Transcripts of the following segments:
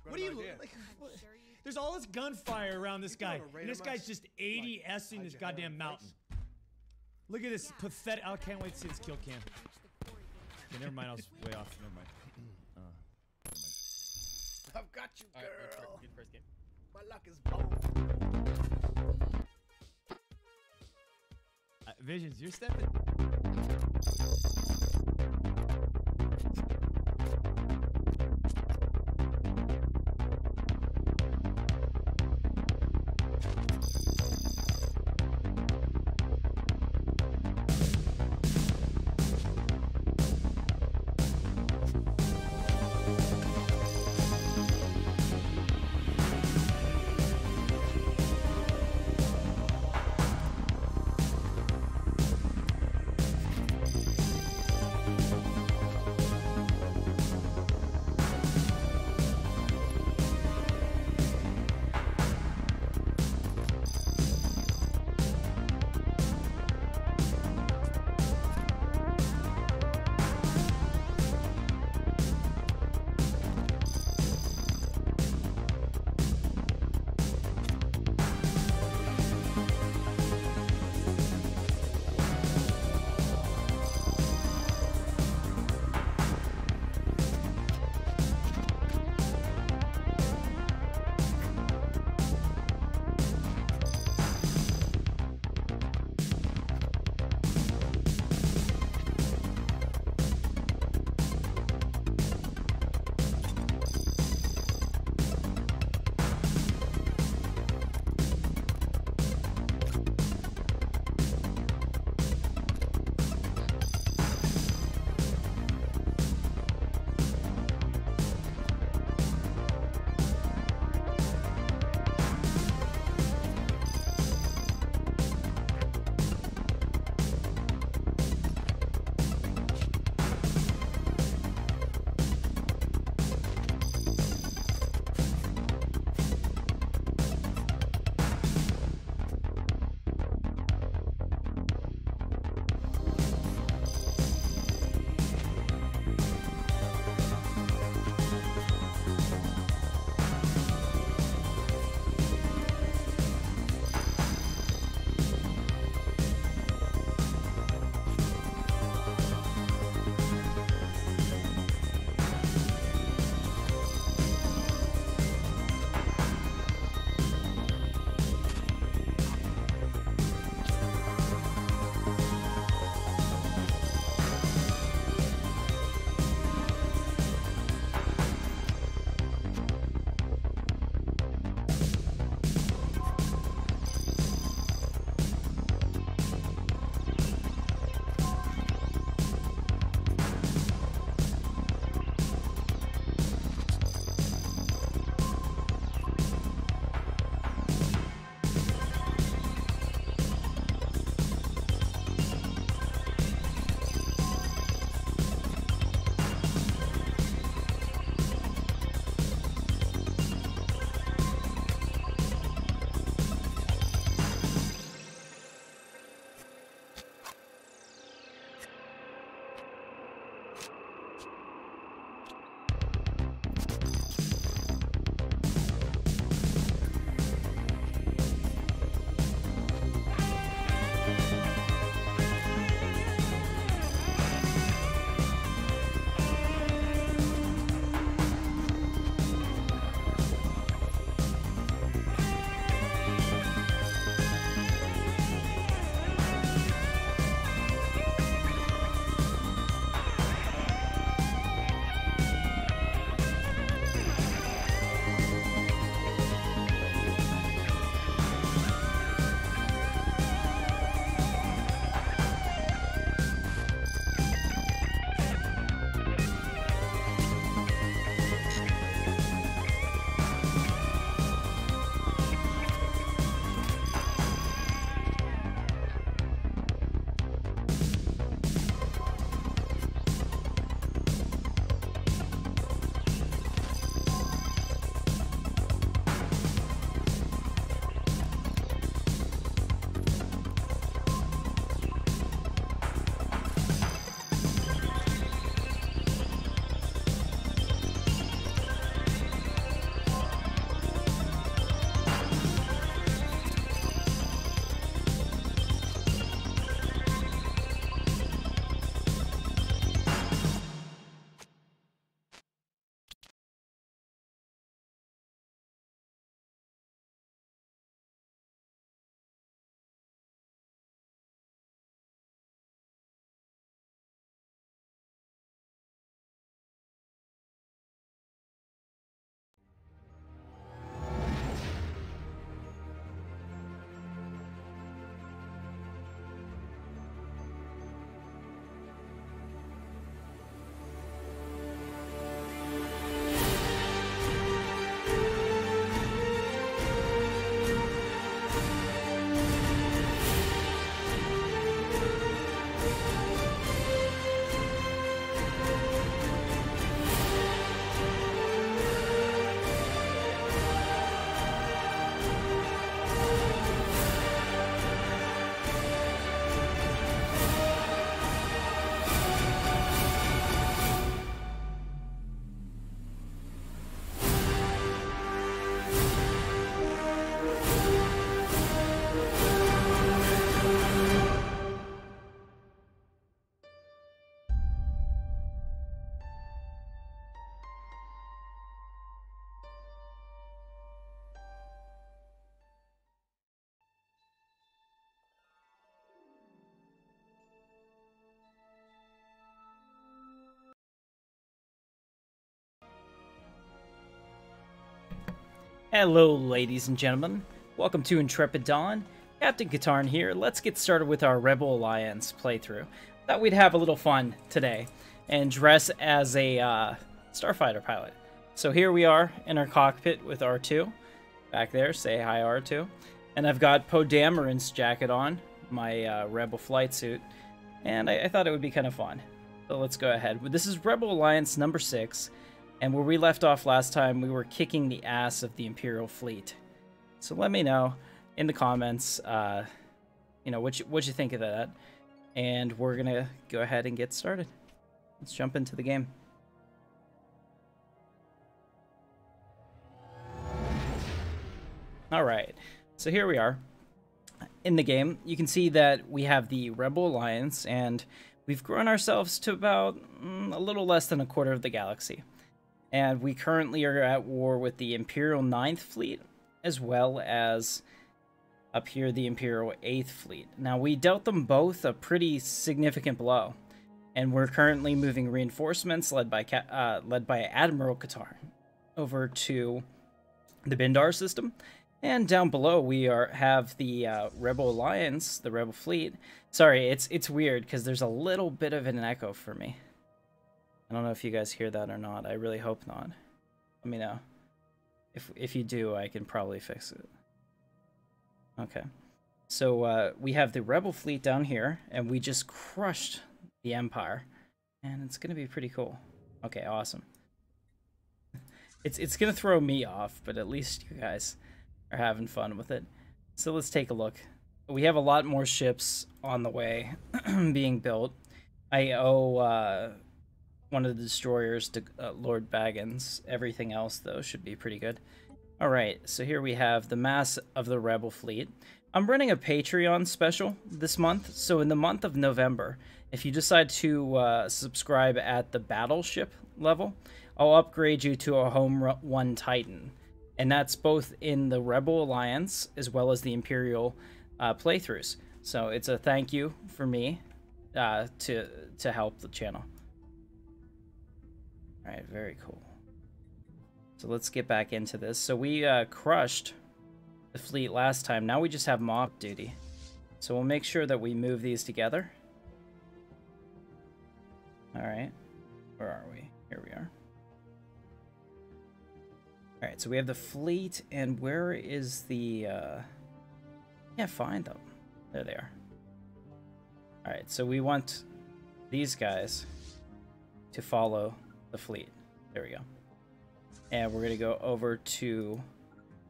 What do you like? There's all this gunfire around this guy, and this guy's just ADSing this goddamn mountain. Look at this pathetic. I can't wait to see this kill cam. Okay, never mind. I was way off. Never mind. I've got you, girl. Right, good first game. My luck is bone. Visions, you're stepping. Hello, ladies and gentlemen. Welcome to Intrepid Dawn. Captain Katarn here. Let's get started with our Rebel Alliance playthrough. Thought we'd have a little fun today and dress as a starfighter pilot. So here we are in our cockpit with R2. Back there, say hi R2. And I've got Poe Dameron's jacket on, my Rebel flight suit. And I thought it would be kind of fun. So let's go ahead. This is Rebel Alliance number 6. And where we left off last time, we were kicking the ass of the Imperial fleet. So let me know in the comments, you know, what you think of that. And we're going to go ahead and get started. Let's jump into the game. Alright, so here we are. In the game, you can see that we have the Rebel Alliance, and we've grown ourselves to about a little less than a quarter of the galaxy. And we currently are at war with the Imperial 9th Fleet, as well as up here the Imperial 8th Fleet. Now, we dealt them both a pretty significant blow, and we're currently moving reinforcements led by Admiral Katarn over to the Bindar system. And down below, we have the Rebel Alliance, the Rebel Fleet. Sorry, it's weird because there's a little bit of an echo for me. I don't know if you guys hear that or not. I really hope not. Let me know. If you do, I can probably fix it. Okay. So we have the Rebel Fleet down here, and we just crushed the Empire. And it's going to be pretty cool. Okay, awesome. It's going to throw me off, but at least you guys are having fun with it. So let's take a look. We have a lot more ships on the way being built. I owe one of the destroyers to Lord Baggins. Everything else, though, should be pretty good. Alright, so here we have the mass of the Rebel Fleet. I'm running a Patreon special this month, so in the month of November, if you decide to subscribe at the battleship level, I'll upgrade you to a Home 1 Titan. And that's both in the Rebel Alliance as well as the Imperial playthroughs. So it's a thank you for me to help the channel. Alright, very cool. So let's get back into this. So we crushed the fleet last time. Now we just have mob duty. So we'll make sure that we move these together. Alright. Where are we? Here we are. Alright, so we have the fleet, and where is the... Yeah, find them. There they are. Alright, so we want these guys to follow the fleet. There we go. And we're going to go over to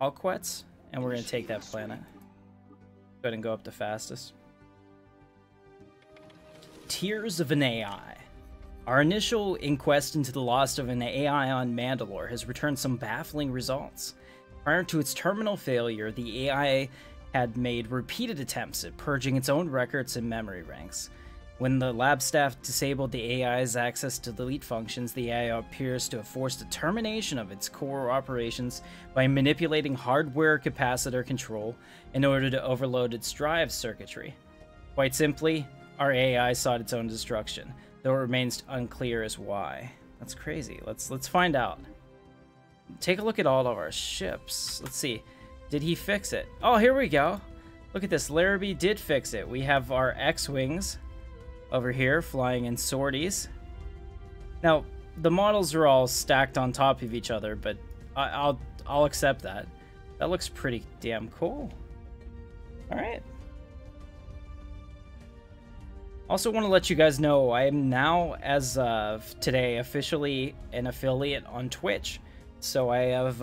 Alquetz, and we're going to take that planet. Go ahead and go up the fastest. Tears of an AI. Our initial inquest into the loss of an AI on Mandalore has returned some baffling results. Prior to its terminal failure, the AI had made repeated attempts at purging its own records and memory ranks. When the lab staff disabled the AI's access to delete functions, the AI appears to have forced a termination of its core operations by manipulating hardware capacitor control in order to overload its drive circuitry. Quite simply, our AI sought its own destruction, though it remains unclear as why. That's crazy. Let's find out. Take a look at all of our ships. Let's see. Did he fix it? Oh, here we go. Look at this. Larrabee did fix it. We have our X-Wings over here flying in sorties. Now, the models are all stacked on top of each other, but I'll accept that. That looks pretty damn cool. All right. Also want to let you guys know I am now, as of today, officially an affiliate on Twitch. So I have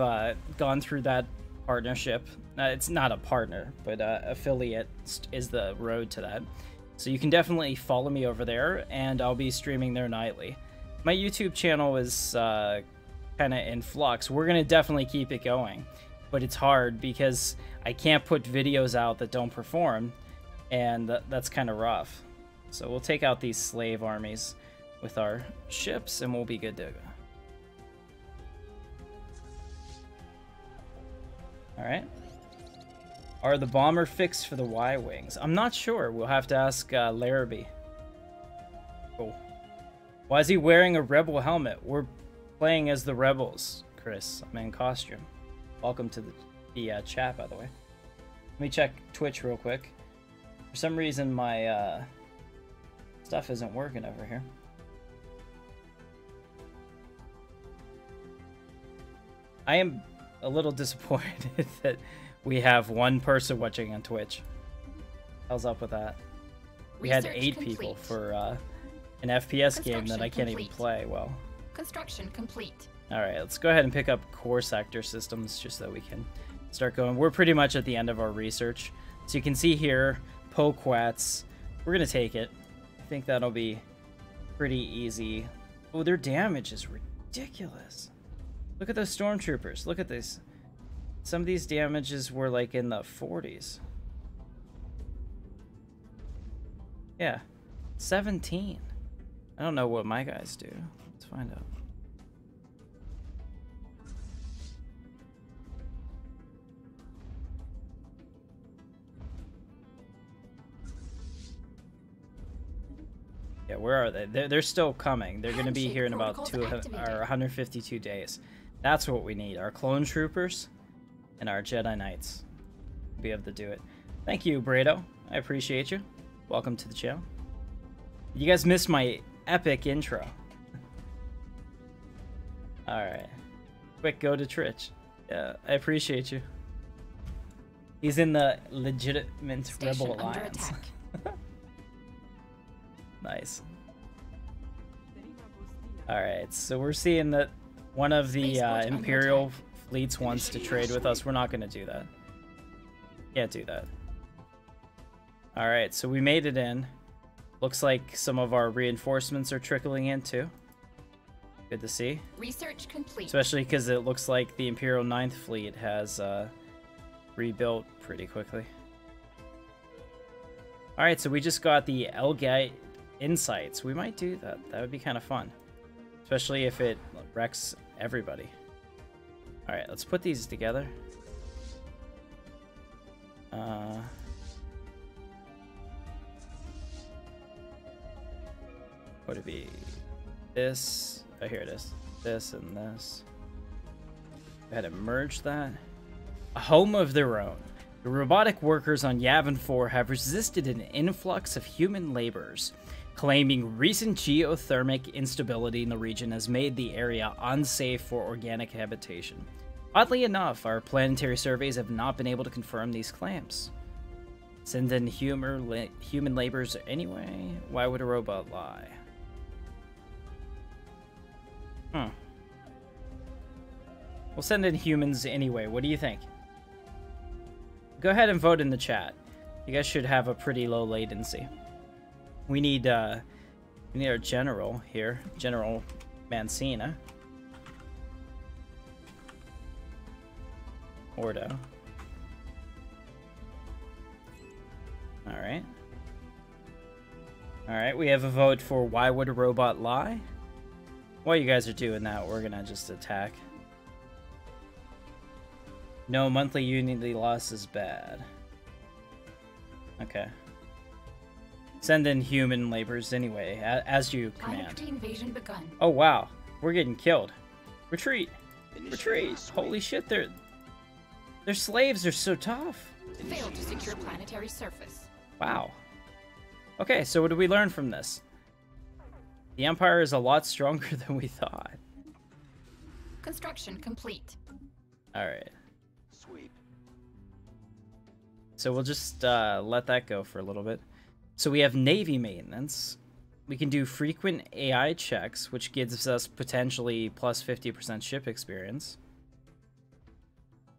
gone through that partnership. It's not a partner, but affiliate is the road to that. So you can definitely follow me over there, and I'll be streaming there nightly. My YouTube channel is kind of in flux. We're going to definitely keep it going, but it's hard because I can't put videos out that don't perform, and that's kind of rough. So we'll take out these slave armies with our ships, and we'll be good to go. Alright. Are the bomber fixed for the Y-Wings? I'm not sure. We'll have to ask Larrabee. Cool. Why is he wearing a rebel helmet? We're playing as the rebels, Chris. I'm in costume. Welcome to the chat, by the way. Let me check Twitch real quick. For some reason, my stuff isn't working over here. I am a little disappointed that we have one person watching on Twitch. How's up with that? We had 8 people for an FPS game that I can't even play well. Construction complete. Alright, let's go ahead and pick up core sector systems just so we can start going. We're pretty much at the end of our research. So you can see here, Poquats. We're going to take it. I think that'll be pretty easy. Oh, their damage is ridiculous. Look at those stormtroopers. Look at this. Some of these damages were like in the 40s. Yeah, 17. I don't know what my guys do. Let's find out. Yeah, where are they? They're still coming. They're going to be here in about 152 days. That's what we need. Our clone troopers and our Jedi Knights. We'll be able to do it. Thank you, Brado. I appreciate you. Welcome to the channel. You guys missed my epic intro. Alright. Quick, go to Twitch. Yeah, I appreciate you. He's in the legitimate Rebel Alliance. Nice. Alright, so we're seeing that one of the Imperial fleets wants to trade with us. We're not going to do that. Can't do that. Alright, so we made it in. Looks like some of our reinforcements are trickling in too. Good to see. Research complete. Especially because it looks like the Imperial 9th Fleet has rebuilt pretty quickly. Alright, so we just got the Elgate Insights. We might do that. That would be kind of fun. Especially if it wrecks everybody. Alright, let's put these together. Would it be this? Oh, here it is. This and this. Go ahead and merge that. A home of their own. The robotic workers on Yavin 4 have resisted an influx of human laborers, claiming recent geothermic instability in the region has made the area unsafe for organic habitation. Oddly enough, our planetary surveys have not been able to confirm these claims. Send in human laborers anyway? Why would a robot lie? We'll send in humans anyway. What do you think? Go ahead and vote in the chat. You guys should have a pretty low latency. We need our general here, General Mancina. Ordo. Alright. Alright, we have a vote for why would a robot lie? While you guys are doing that, we're gonna just attack. No, monthly unity loss is bad. Okay. Send in human laborers anyway, as you command. Invasion begun. Oh wow, we're getting killed. Retreat! Retreat! Holy shit, their slaves are so tough. Failed to secure planetary surface. Wow. Okay, so what did we learn from this? The Empire is a lot stronger than we thought. Construction complete. Alright. Sweet. So we'll just let that go for a little bit. So we have Navy maintenance. We can do frequent AI checks, which gives us potentially plus 50% ship experience.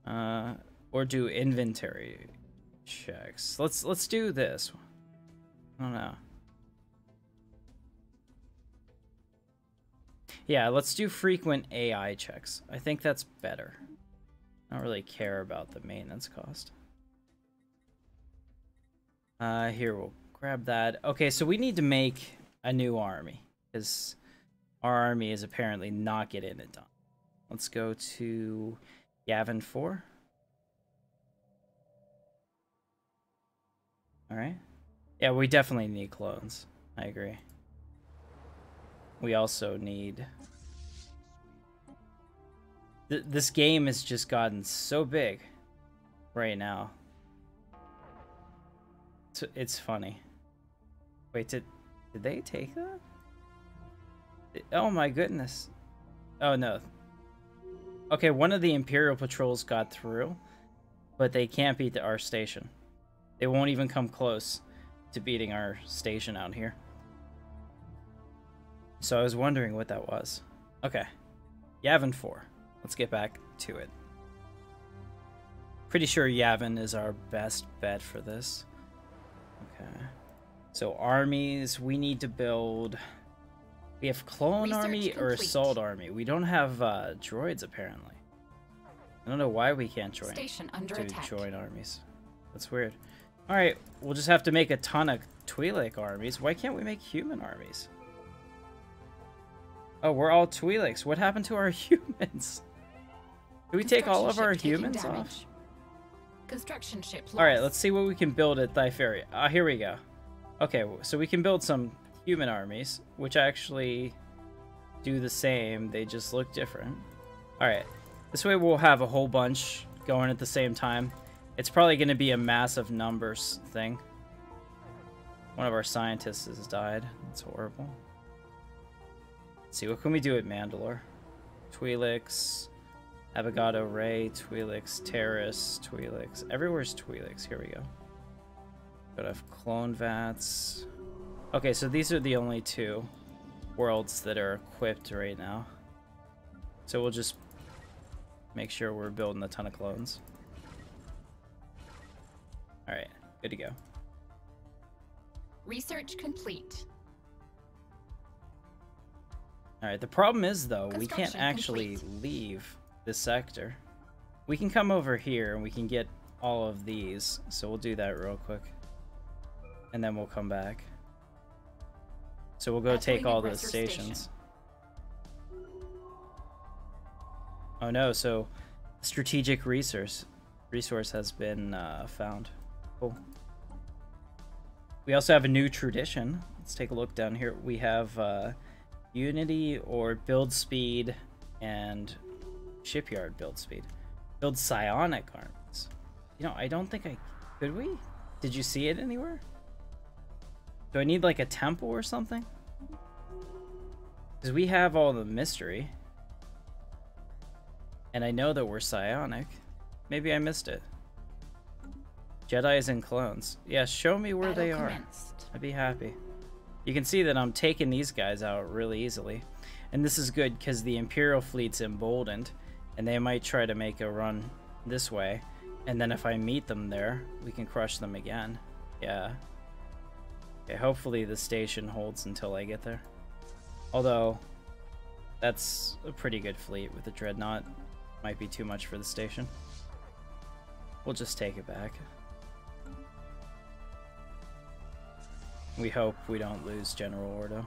Or do inventory checks. Let's do this. I don't know. Yeah, let's do frequent AI checks. I think that's better. I don't really care about the maintenance cost. Here, we'll grab that. Okay, so we need to make a new army, because our army is apparently not getting it done. Let's go to Yavin 4. Alright. Yeah, we definitely need clones. I agree. We also need This game has just gotten so big right now. It's funny. Wait, did they take that? Oh my goodness. Oh no. Okay, one of the Imperial patrols got through, but they can't beat our station. They won't even come close to beating our station out here. So I was wondering what that was. Okay. Yavin 4. Let's get back to it. Pretty sure Yavin is our best bet for this. Okay. So armies, we need to build... We have clone Research army or complete. assault army. We don't have droids apparently. I don't know why we can't Station under attack. join armies. That's weird. All right, we'll just have to make a ton of Twi'lek armies. Why can't we make human armies? Oh, we're all Twi'leks. What happened to our humans? Did we take all of our humans off? Construction ship lost. All right, let's see what we can build at Thyferia. Here we go. Okay, so we can build some human armies, which actually do the same. They just look different. All right, this way we'll have a whole bunch going at the same time. It's probably going to be a massive numbers thing. One of our scientists has died. That's horrible. Let's see, what can we do at Mandalore? Twi'leks, Abogado Ray, Twi'leks, Terrace, Twi'leks. Everywhere's Twi'leks. Here we go. Gotta have clone vats. Okay, so these are the only two worlds that are equipped right now. So we'll just make sure we're building a ton of clones. Alright, good to go. Research complete. Alright, the problem is, though, we can't Construction actually complete. leave this sector. We can come over here and we can get all of these, so we'll do that real quick. And then we'll come back. So we'll go That's take wing all those aggressor stations. Oh no, so strategic resource has been found. Cool. We also have a new tradition. Let's take a look down here. We have Unity or build speed and shipyard build speed. Build psionic armies. You know, I don't think I... Could we? Did you see it anywhere? Do I need like a temple or something? Because we have all the mystery. And I know that we're psionic. Maybe I missed it. Jedis and clones. Yeah, show me where they are. I'd be happy. You can see that I'm taking these guys out really easily. And this is good because the Imperial fleet's emboldened. And they might try to make a run this way. And then if I meet them there, we can crush them again. Yeah. Okay, hopefully the station holds until I get there. Although, that's a pretty good fleet with the Dreadnought. Might be too much for the station. We'll just take it back. We hope we don't lose General Ordo.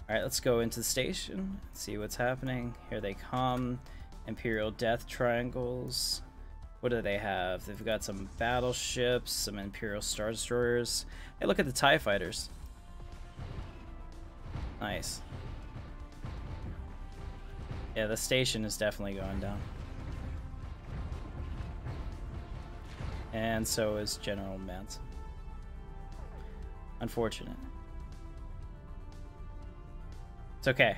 Alright, let's go into the station. See what's happening. Here they come. Imperial Death Triangles. What do they have? They've got some battleships, some Imperial Star Destroyers. Hey, look at the TIE Fighters. Nice. Yeah, the station is definitely going down. And so is General Manson. Unfortunate. It's okay.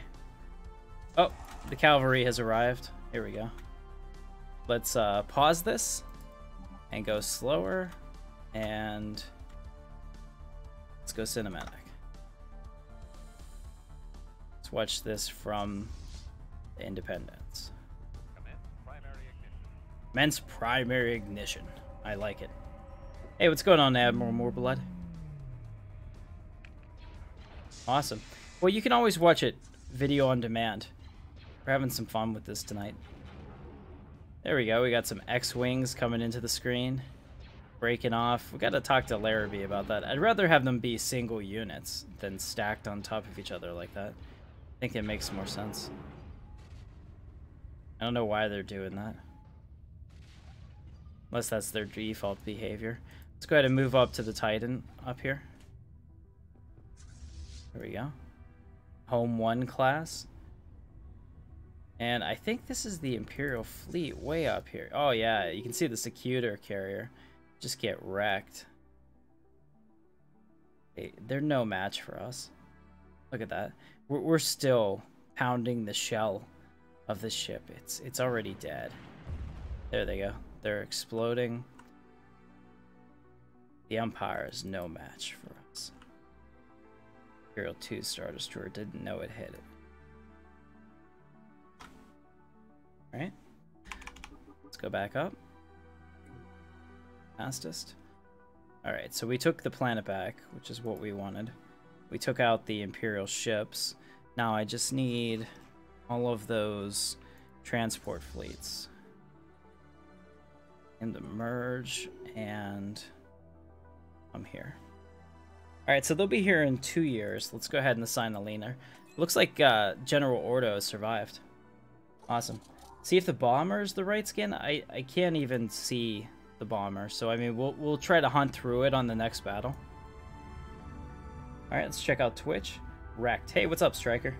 Oh, the cavalry has arrived. Here we go. Let's pause this and go slower, and let's go cinematic. Let's watch this from Independence. Commence primary ignition. I like it. Hey, what's going on, Admiral Moorblood? Awesome. Well, you can always watch it video on demand. We're having some fun with this tonight. There we go. We got some X-Wings coming into the screen. Breaking off. We got to talk to Larrabee about that. I'd rather have them be single units than stacked on top of each other like that. I think it makes more sense. I don't know why they're doing that. Unless that's their default behavior. Let's go ahead and move up to the Titan up here. There we go. Home 1 class. And I think this is the Imperial fleet way up here. Oh yeah, you can see the Secutor carrier just get wrecked. They're no match for us. Look at that. We're still pounding the shell of the ship. It's already dead. There they go. They're exploding. The Empire is no match for us. Imperial 2 Star Destroyer didn't know it hit it. Alright. Let's go back up. Fastest. Alright, so we took the planet back, which is what we wanted. We took out the Imperial ships. Now I just need all of those transport fleets. And to merge, and I'm here. Alright, so they'll be here in 2 years. Let's go ahead and assign a leaner. Looks like General Ordo has survived. Awesome. See if the bomber is the right skin. I can't even see the bomber, so I mean we'll try to hunt through it on the next battle. Alright, let's check out Twitch. Wrecked. Hey, what's up, Striker?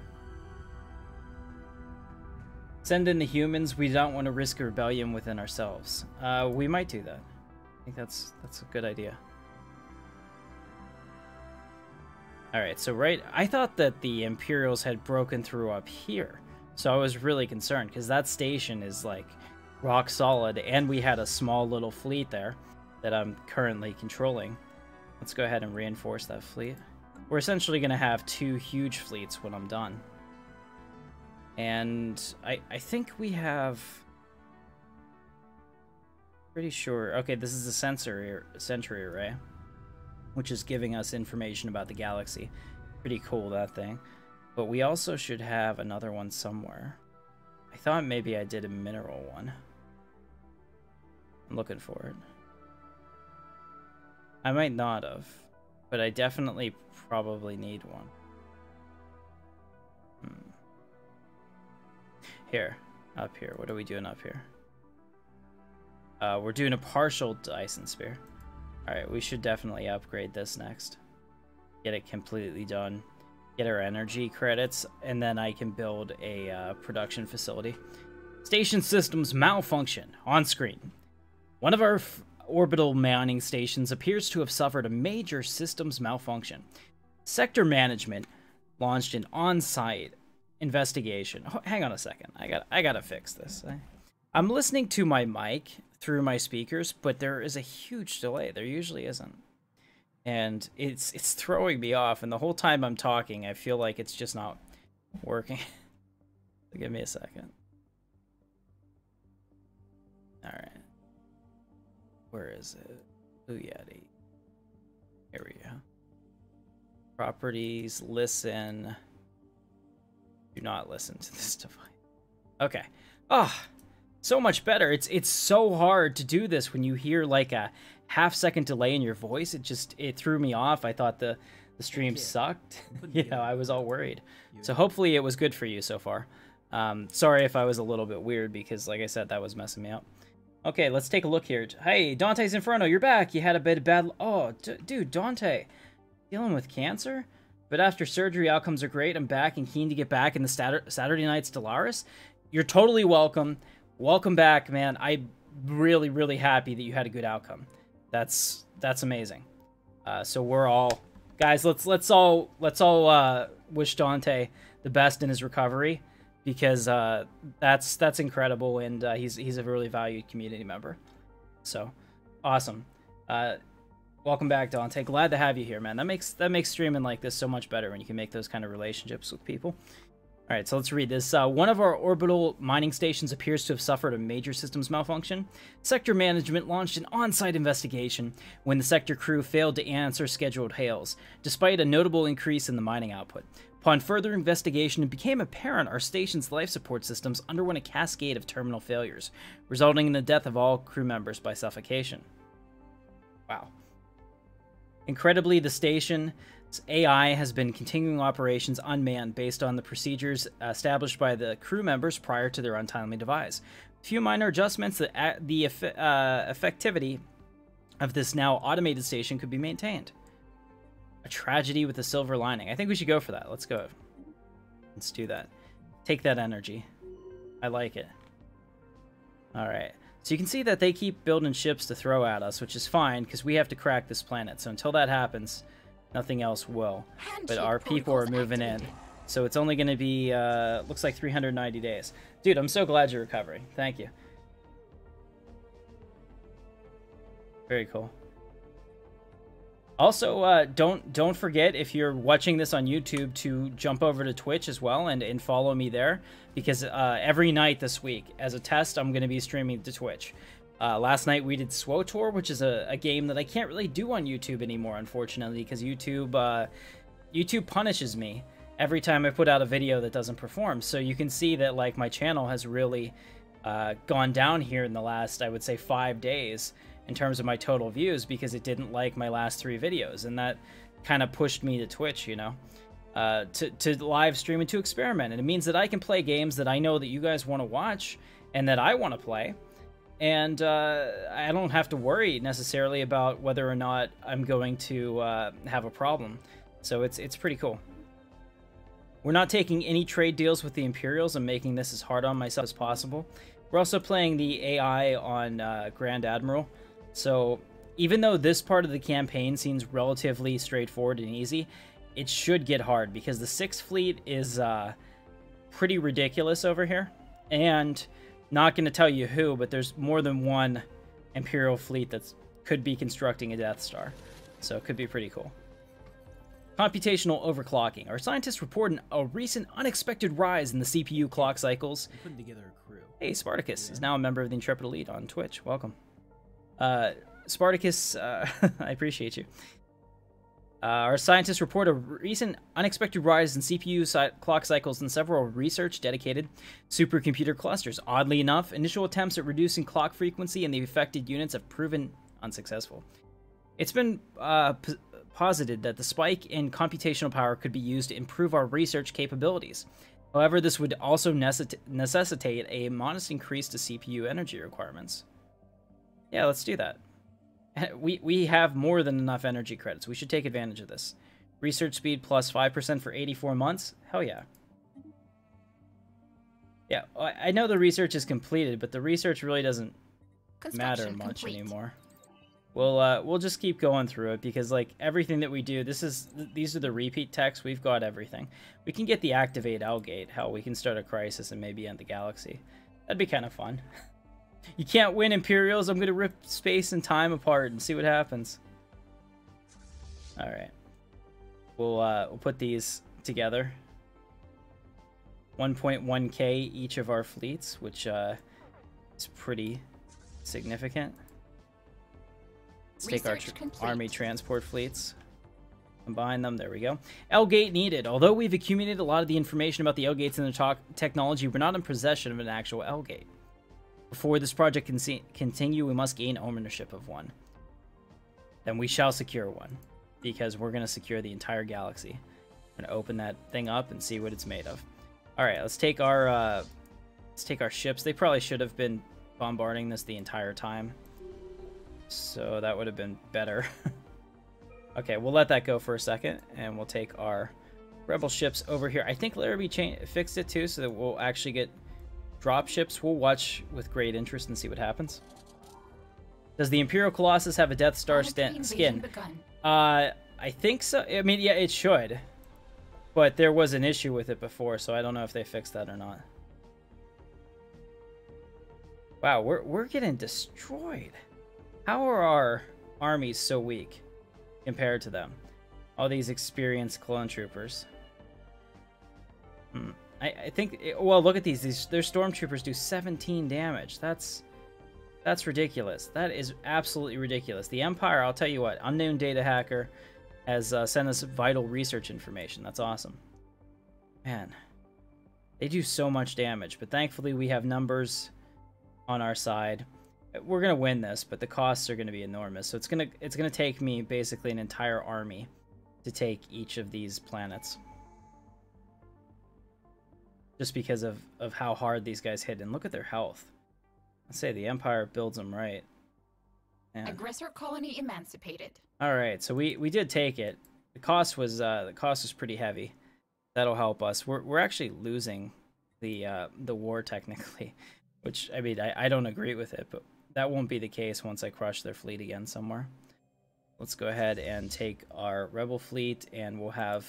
Send in the humans. We don't want to risk a rebellion within ourselves. We might do that. I think that's a good idea. Alright, so I thought that the Imperials had broken through up here. So I was really concerned, because that station is like rock solid, and we had a small little fleet there that I'm currently controlling. Let's go ahead and reinforce that fleet. We're essentially going to have 2 huge fleets when I'm done. And I think we have... Pretty sure... Okay, this is the Sentry Array, which is giving us information about the galaxy. Pretty cool, that thing. But we also should have another one somewhere. I thought maybe I did a mineral one. I'm looking for it. I might not have, but I definitely probably need one. Here, up here. What are we doing up here? We're doing a partial Dyson Spear. Alright, we should definitely upgrade this next. Get it completely done. Get our energy credits, and then I can build a production facility. Station systems malfunction. On screen. One of our orbital mining stations appears to have suffered a major systems malfunction. Sector management launched an on-site investigation. Oh, hang on a second. I gotta fix this. I'm listening to my mic through my speakers, but there is a huge delay. There usually isn't. And it's throwing me off, and the whole time I'm talking, I feel like it's just not working. So give me a second. Alright. Where is it? Blue Yeti. Here we go. Properties, listen. Do not listen to this device. Okay. Oh, so much better. It's so hard to do this when you hear like a half-second delay in your voice. It threw me off. I thought the stream sucked. I was all worried. So hopefully it was good for you so far. Sorry if I was a little bit weird, because like I said, that was messing me up. Okay, let's take a look here. Hey, Dante's Inferno, you're back. You had a bit of bad... Oh, dude, Dante. Dealing with cancer? But after surgery, outcomes are great. I'm back and keen to get back in the Saturday night Stellaris. You're totally welcome. Welcome back, man. I'm really, really happy that you had a good outcome. That's amazing. So we're all... Guys, let's all wish Dante the best in his recovery, because that's incredible, and he's a really valued community member. So awesome. Welcome back, Dante. Glad to have you here, man. That makes streaming like this so much better when you can make those kind of relationships with people. All right, so let's read this. One of our orbital mining stations appears to have suffered a major systems malfunction. Sector management launched an on-site investigation when the sector crew failed to answer scheduled hails, despite a notable increase in the mining output. Upon further investigation, it became apparent our station's life support systems underwent a cascade of terminal failures, resulting in the death of all crew members by suffocation. Wow. Incredibly, the station's AI has been continuing operations unmanned based on the procedures established by the crew members prior to their untimely demise. A few minor adjustments, the effectivity of this now automated station could be maintained. A tragedy with a silver lining. I think we should go for that. Let's go. Let's do that. Take that energy. I like it. Alright. So you can see that they keep building ships to throw at us, which is fine, because we have to crack this planet. So until that happens, nothing else will. But our people are moving in. So it's only going to be, looks like 390 days. Dude, I'm so glad you're recovering. Thank you. Very cool. Also, don't forget, if you're watching this on YouTube, to jump over to Twitch as well and follow me there, because every night this week, as a test, I'm going to be streaming to Twitch. Last night we did SWOTOR, which is a game that I can't really do on YouTube anymore, unfortunately, because YouTube punishes me every time I put out a video that doesn't perform. So you can see that, like, my channel has really gone down here in the last, I would say, 5 days in terms of my total views, because it didn't like my last 3 videos, and that kind of pushed me to Twitch, you know, to live stream and to experiment. And it means that I can play games that I know that you guys want to watch and that I want to play, and I don't have to worry necessarily about whether or not I'm going to have a problem. So it's pretty cool. We're not taking any trade deals with the Imperials and making this as hard on myself as possible. We're also playing the AI on Grand Admiral. So even though this part of the campaign seems relatively straightforward and easy, it should get hard, because the 6th Fleet is pretty ridiculous over here. And not going to tell you who, but there's more than one Imperial fleet that could be constructing a Death Star. So it could be pretty cool. Computational overclocking. Our scientists report a recent unexpected rise in the CPU clock cycles. Putting together a crew. Hey, Spartacus is now a member of the Intrepid Elite on Twitch. Welcome. Spartacus, I appreciate you. Our scientists report a recent unexpected rise in CPU clock cycles in several research-dedicated supercomputer clusters. Oddly enough, initial attempts at reducing clock frequency in the affected units have proven unsuccessful. It's been posited that the spike in computational power could be used to improve our research capabilities. However, this would also necessitate a modest increase to CPU energy requirements. Yeah, let's do that. We have more than enough energy credits. We should take advantage of this. Research speed plus 5% for 84 months? Hell yeah. Yeah, I know the research is completed, but the research really doesn't matter much anymore. We'll just keep going through it, because, like, everything that we do, these are the repeat techs. We've got everything. We can get the activate L-gate. Hell, we can start a crisis and maybe end the galaxy. That'd be kind of fun. You can't win, Imperials. I'm gonna rip space and time apart and see what happens. All right, we'll put these together. 1.1k each of our fleets, which is pretty significant. Let's take our army transport fleets, combine them. There we go. L-gate needed. Although we've accumulated a lot of the information about the L-gates and the technology, we're not in possession of an actual L-gate. Before this project can continue, we must gain ownership of one. Then we shall secure one, because we're going to secure the entire galaxy. I'm going to open that thing up and see what it's made of. All right, let's take our ships. They probably should have been bombarding this the entire time, so that would have been better. Okay, we'll let that go for a second, and we'll take our rebel ships over here. I think Larrabee fixed it too, so that we'll actually get drop ships. We'll watch with great interest and see what happens. Does the Imperial Colossus have a Death Star skin? I think so. I mean, yeah, it should. But there was an issue with it before, so I don't know if they fixed that or not. Wow, we're getting destroyed. How are our armies so weak compared to them? All these experienced clone troopers. I think, well, look at these. Their stormtroopers do 17 damage. That's ridiculous. That is absolutely ridiculous. The Empire, I'll tell you what, unknown data hacker has sent us vital research information. That's awesome. Man, they do so much damage, but thankfully we have numbers on our side. We're gonna win this, but the costs are gonna be enormous. So it's gonna take me basically an entire army to take each of these planets. Just because of how hard these guys hit. And look at their health. Let's say the Empire builds them right. Man. Aggressor colony emancipated. All right, so we did take it. The cost was pretty heavy. That'll help us. We're actually losing the war technically, which I mean I don't agree with it, but that won't be the case once I crush their fleet again somewhere. Let's go ahead and take our rebel fleet, and we'll have,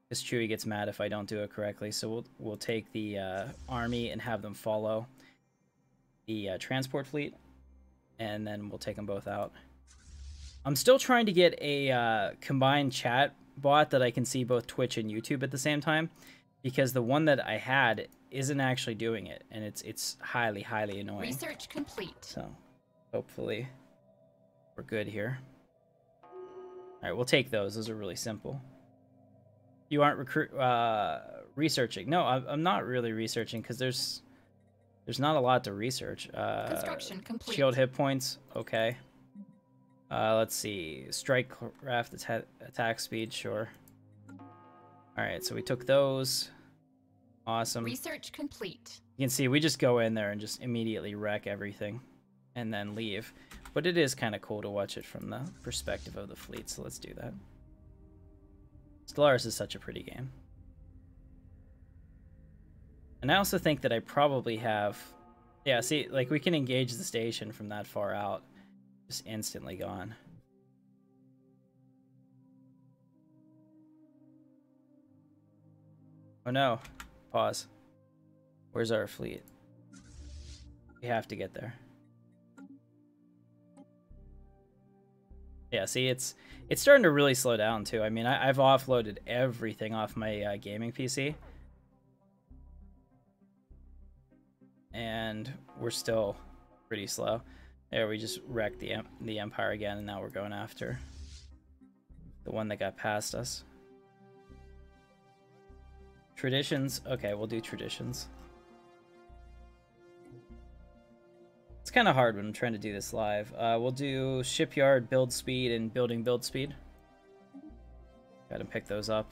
because Chewie gets mad if I don't do it correctly, so we'll take the army and have them follow the transport fleet, and then we'll take them both out. I'm still trying to get a combined chat bot that I can see both Twitch and YouTube at the same time, because the one that I had isn't actually doing it, and it's highly annoying. Research complete. So hopefully we're good here. All right, we'll take those. Those are really simple. You aren't researching. No, I'm not really researching, because there's not a lot to research. Construction complete. Shield hit points. Okay. Let's see. Strike craft attack speed. Sure. All right, so we took those. Awesome. Research complete. You can see we just go in there and just immediately wreck everything and then leave. But it is kind of cool to watch it from the perspective of the fleet, so let's do that. Stellaris is such a pretty game. And I also think that I probably have... Yeah, see, like, we can engage the station from that far out. Just instantly gone. Oh no. Pause. Where's our fleet? We have to get there. Yeah, see, it's starting to really slow down too. I mean, I've offloaded everything off my gaming PC, and we're still pretty slow. There, we just wrecked the Empire again, and now we're going after the one that got past us. Traditions. Okay, we'll do traditions. It's kind of hard when I'm trying to do this live. We'll do shipyard build speed and building build speed. Gotta pick those up.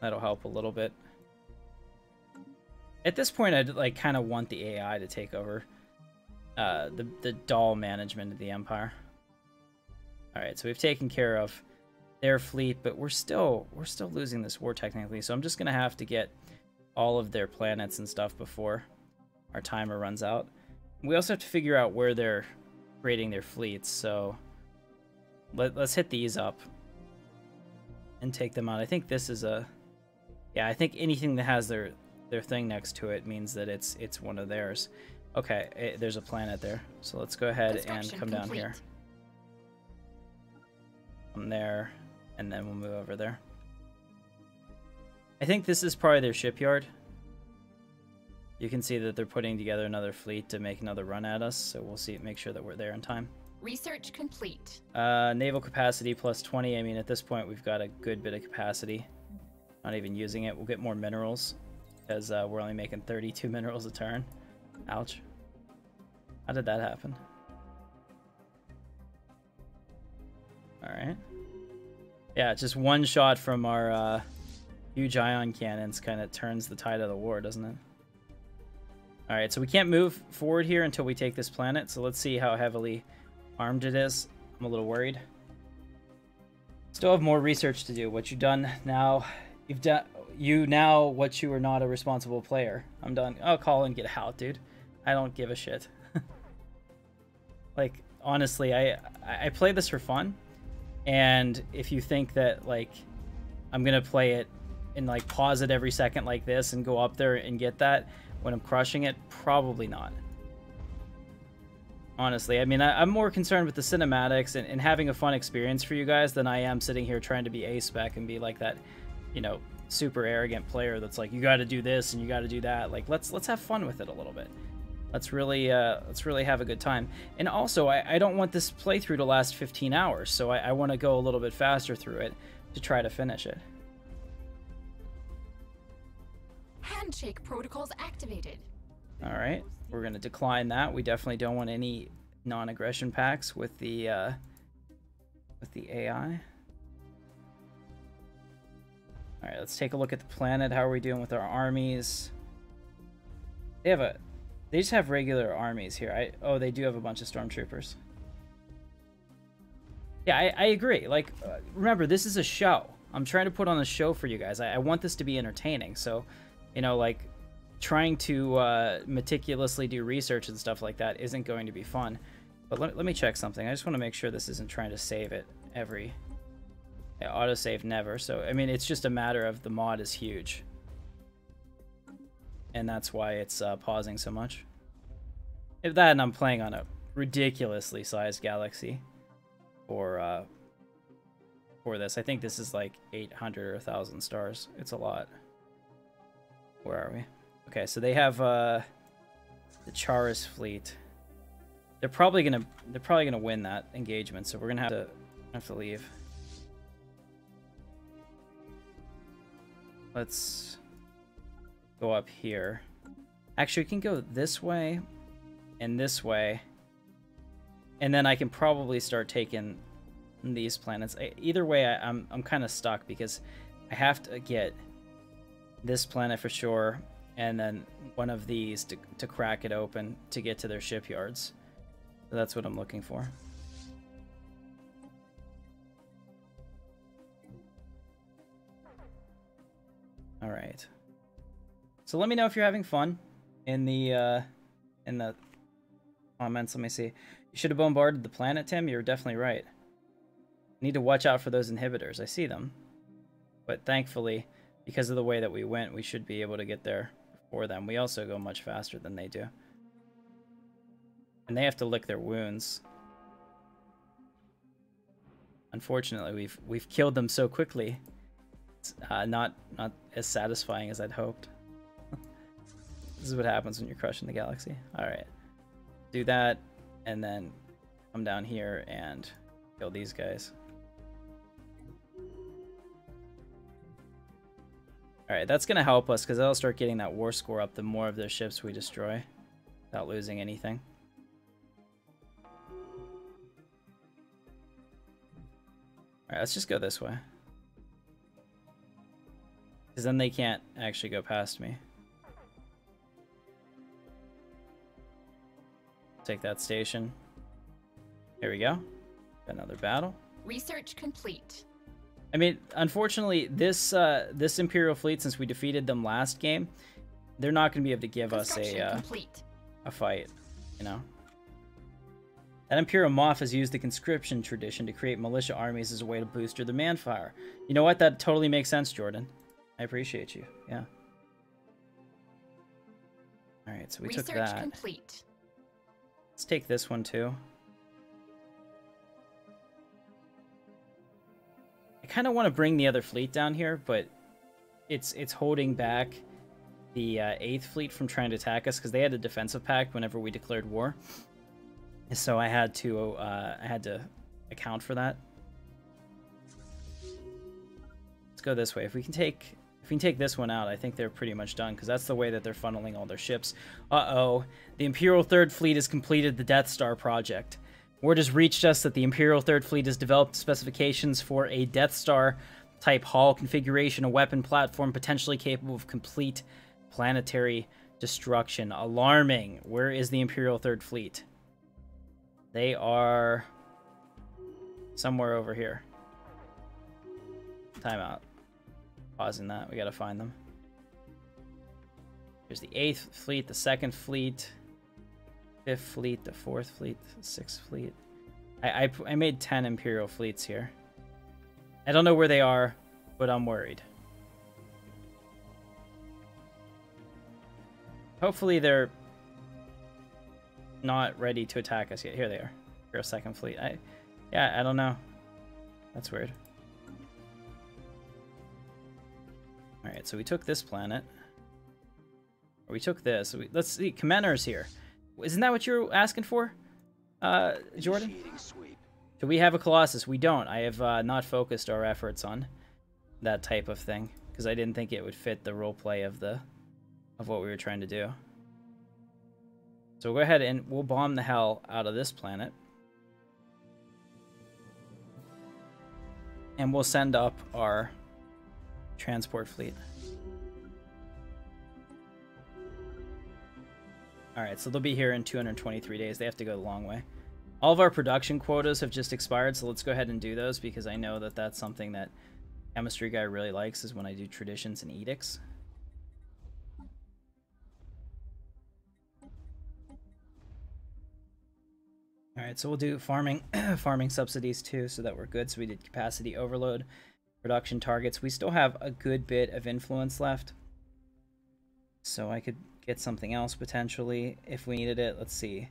That'll help a little bit. At this point, I'd like kind of want the AI to take over the doll management of the Empire. All right, so we've taken care of their fleet, but we're still losing this war technically. So I'm just gonna have to get all of their planets and stuff before our timer runs out. We also have to figure out where they're creating their fleets, so let's hit these up and take them out. I think this is a... Yeah, I think anything that has their thing next to it means that it's one of theirs. Okay, there's a planet there, so let's go ahead and come down here. From there, and then we'll move over there. I think this is probably their shipyard. You can see that they're putting together another fleet to make another run at us, so we'll see, make sure that we're there in time. Research complete. Naval capacity plus 20. I mean, at this point, we've got a good bit of capacity. Not even using it. We'll get more minerals, because we're only making 32 minerals a turn. Ouch. How did that happen? Alright. Yeah, just one shot from our huge ion cannons kind of turns the tide of the war, doesn't it? Alright, so we can't move forward here until we take this planet, so let's see how heavily armed it is. I'm a little worried. Still have more research to do. What you've done now, you've done what you are not a responsible player. I'm done. Oh, Colin, get out, dude. I don't give a shit. Like, honestly, I play this for fun, and if you think that, like, I'm gonna play it and, like, pause it every second like this and go up there and get that when I'm crushing it, probably not. Honestly, I mean, I'm more concerned with the cinematics and having a fun experience for you guys than I am sitting here trying to be A-spec and be like that, you know, super arrogant player that's like, you got to do this and you got to do that. Like, let's have fun with it a little bit. Let's really have a good time. And also, I don't want this playthrough to last 15 hours, so I want to go a little bit faster through it to try to finish it. Handshake protocols activated. All right, we're gonna decline that. We definitely don't want any non-aggression packs with the AI. All right, let's take a look at the planet. How are we doing with our armies? They just have regular armies here. Oh, they do have a bunch of stormtroopers. Yeah, I agree. Like, remember, this is a show. I'm trying to put on a show for you guys. I want this to be entertaining. So, you know, like, trying to meticulously do research and stuff like that isn't going to be fun. But let me check something. I just want to make sure this isn't trying to save it every... Yeah, autosave never. So, I mean, it's just a matter of the mod is huge. And that's why it's pausing so much. If that, and I'm playing on a ridiculously sized galaxy for this. I think this is like 800 or 1,000 stars. It's a lot. Where are we? Okay, so they have the Charis fleet. They're probably gonna win that engagement, so we're gonna have to leave. Let's go up here. Actually, we can go this way and this way, and then I can probably start taking these planets. Either way, I'm kind of stuck because I have to get this planet for sure, and then one of these to crack it open to get to their shipyards. So that's what I'm looking for. All right. So let me know if you're having fun in the comments. Let me see. You should have bombarded the planet, Tim. You're definitely right. Need to watch out for those inhibitors. I see them. But thankfully, because of the way that we went, we should be able to get there before them. We also go much faster than they do. And they have to lick their wounds. Unfortunately, we've killed them so quickly. It's not as satisfying as I'd hoped. This is what happens when you're crushing the galaxy. Alright. Do that, and then come down here and kill these guys. Alright, that's going to help us, because that'll start getting that war score up the more of their ships we destroy, without losing anything. Alright, let's just go this way. Because then they can't actually go past me. Take that station. Here we go. Another battle. Research complete. I mean, unfortunately, this Imperial fleet, since we defeated them last game, they're not going to be able to give us a fight, you know? That Imperial Moth has used the conscription tradition to create militia armies as a way to boost your demand fire. You know what? That totally makes sense, Jordan. I appreciate you. Yeah. Alright, so we took that. Complete. Let's take this one, too. I kind of want to bring the other fleet down here, but it's holding back the 8th fleet from trying to attack us, because they had a defensive pact whenever we declared war. So I had to account for that. Let's go this way. If we can take this one out, I think they're pretty much done, because that's the way that they're funneling all their ships. Uh-oh. The Imperial 3rd Fleet has completed the Death Star project. Word has reached us that the Imperial 3rd Fleet has developed specifications for a Death Star type hull configuration, a weapon platform potentially capable of complete planetary destruction. Alarming. Where is the Imperial 3rd Fleet? They are somewhere over here. Timeout. Pausing that. We gotta find them. Here's the 8th fleet, the 2nd fleet, 5th fleet, the 4th fleet, the 6th fleet. I made 10 Imperial fleets here. I don't know where they are, but I'm worried. Hopefully they're not ready to attack us yet. Here they are. Imperial 2nd fleet. Yeah, I don't know. That's weird. Alright, so we took this planet. Or we took this. Let's see. Commander's here. Isn't that what you're asking for, Jordan? Do we have a Colossus? We don't. I have not focused our efforts on that type of thing, because I didn't think it would fit the roleplay of what we were trying to do. So we'll go ahead and we'll bomb the hell out of this planet. And we'll send up our transport fleet. Alright, so they'll be here in 223 days. They have to go the long way. All of our production quotas have just expired, so let's go ahead and do those, because I know that that's something that Chemistry Guy really likes, is when I do traditions and edicts. Alright, so we'll do farming farming subsidies too, so that we're good. So we did capacity overload, production targets. We still have a good bit of influence left. So I could get something else potentially if we needed it. Let's see.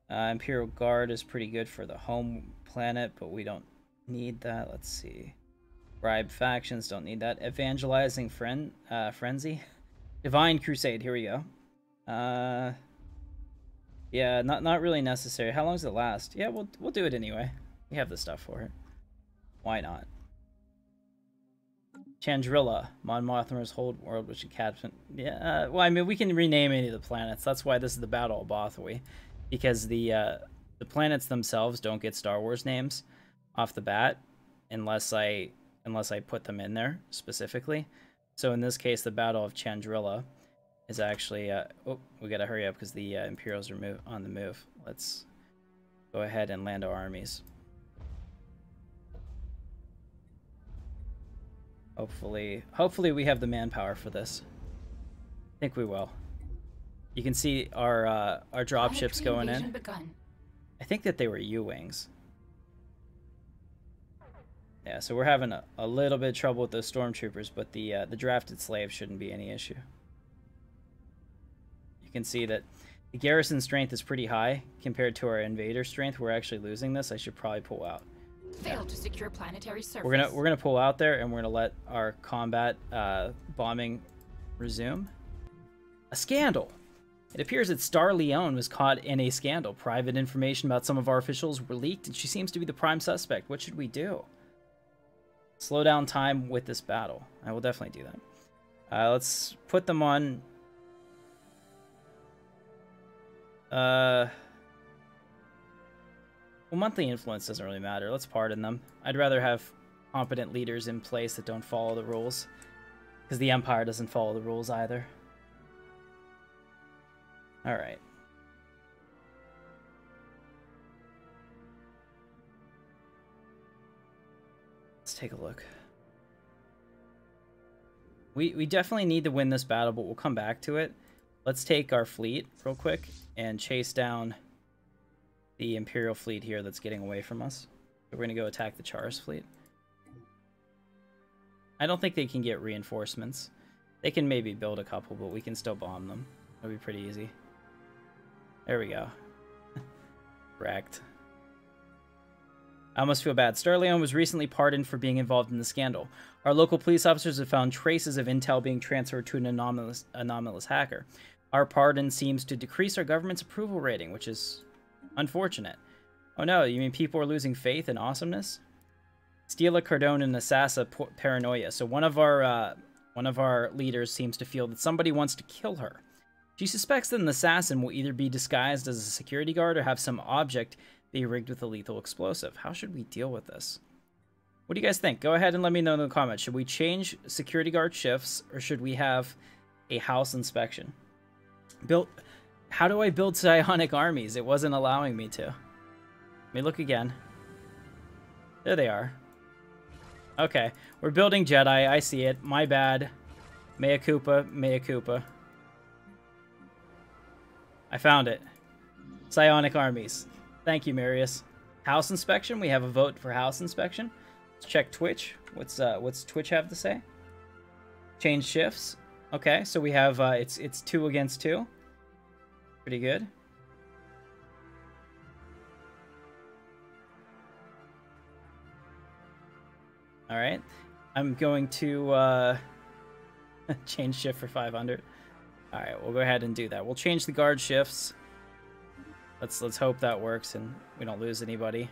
Imperial Guard is pretty good for the home planet, but we don't need that. Let's see. Bribe factions, don't need that. Evangelizing frenzy. Divine Crusade, here we go. Yeah, not really necessary. How long does it last? Yeah, we'll do it anyway. We have the stuff for it. Why not? Chandrilla, Mon Mothma's whole world, which is Captain. Yeah, well, I mean, we can rename any of the planets. That's why this is the Battle of Bothawui, because the planets themselves don't get Star Wars names off the bat, unless I put them in there specifically. So in this case, the Battle of Chandrilla is actually, oh, we gotta hurry up because the Imperials are on the move. Let's go ahead and land our armies. Hopefully we have the manpower for this. I think we will. You can see our dropships going in. I think that they were U-wings. Yeah, so we're having a little bit of trouble with those stormtroopers, but the drafted slaves shouldn't be any issue. You can see that the garrison strength is pretty high compared to our invader strength. We're actually losing this. I should probably pull out. Failed to secure planetary surface. We're gonna pull out there, and we're gonna let our combat bombing resume. A scandal. It appears that Star Leone was caught in a scandal. Private information about some of our officials were leaked, and she seems to be the prime suspect. What should we do? Slow down time with this battle. I will definitely do that. Let's put them on. Well, monthly influence doesn't really matter. Let's pardon them. I'd rather have competent leaders in place that don't follow the rules, because the Empire doesn't follow the rules either. All right. Let's take a look. We definitely need to win this battle, but we'll come back to it. Let's take our fleet real quick and chase down the Imperial fleet here that's getting away from us. We're going to go attack the Char's fleet. I don't think they can get reinforcements. They can maybe build a couple, but we can still bomb them. It'll be pretty easy. There we go. Wrecked. I almost feel bad. Star Leone was recently pardoned for being involved in the scandal. Our local police officers have found traces of intel being transferred to an anomalous hacker. Our pardon seems to decrease our government's approval rating, which is unfortunate. Oh no, you mean people are losing faith in awesomeness? Stella Cardone and Assassa paranoia. So one of our leaders seems to feel that somebody wants to kill her. She suspects that an assassin will either be disguised as a security guard or have some object be rigged with a lethal explosive. How should we deal with this? What do you guys think? Go ahead and let me know in the comments. Should we change security guard shifts, or should we have a house inspection? How do I build psionic armies? It wasn't allowing me to. Let me look again. There they are. Okay, we're building Jedi. I see it. My bad. Mea culpa, mea culpa. I found it. Psionic armies. Thank you, Marius. House inspection. We have a vote for house inspection. Let's check Twitch. What's Twitch have to say? Change shifts. Okay, so we have it's 2 against 2. Pretty good. All right, I'm going to change shift for 500. All right, we'll go ahead and do that. We'll change the guard shifts. Let's hope that works and we don't lose anybody.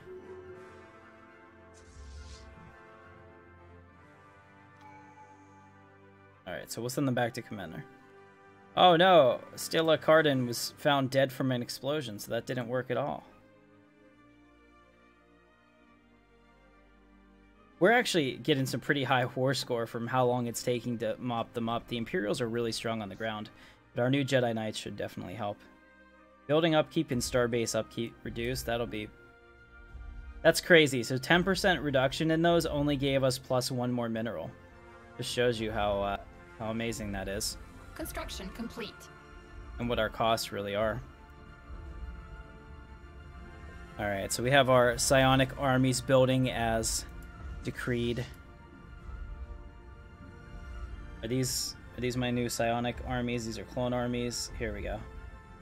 All right, so we'll send them back to Commander. Oh no, Stella Cardon was found dead from an explosion, so that didn't work at all. We're actually getting some pretty high war score from how long it's taking to mop them up. The Imperials are really strong on the ground, but our new Jedi Knights should definitely help. Building upkeep and starbase upkeep reduced. That's crazy. So 10% reduction in those only gave us +1 more mineral. Just shows you how amazing that is. Construction complete. And what our costs really are. Alright, so we have our psionic armies building as decreed. Are these my new psionic armies? These are clone armies. Here we go.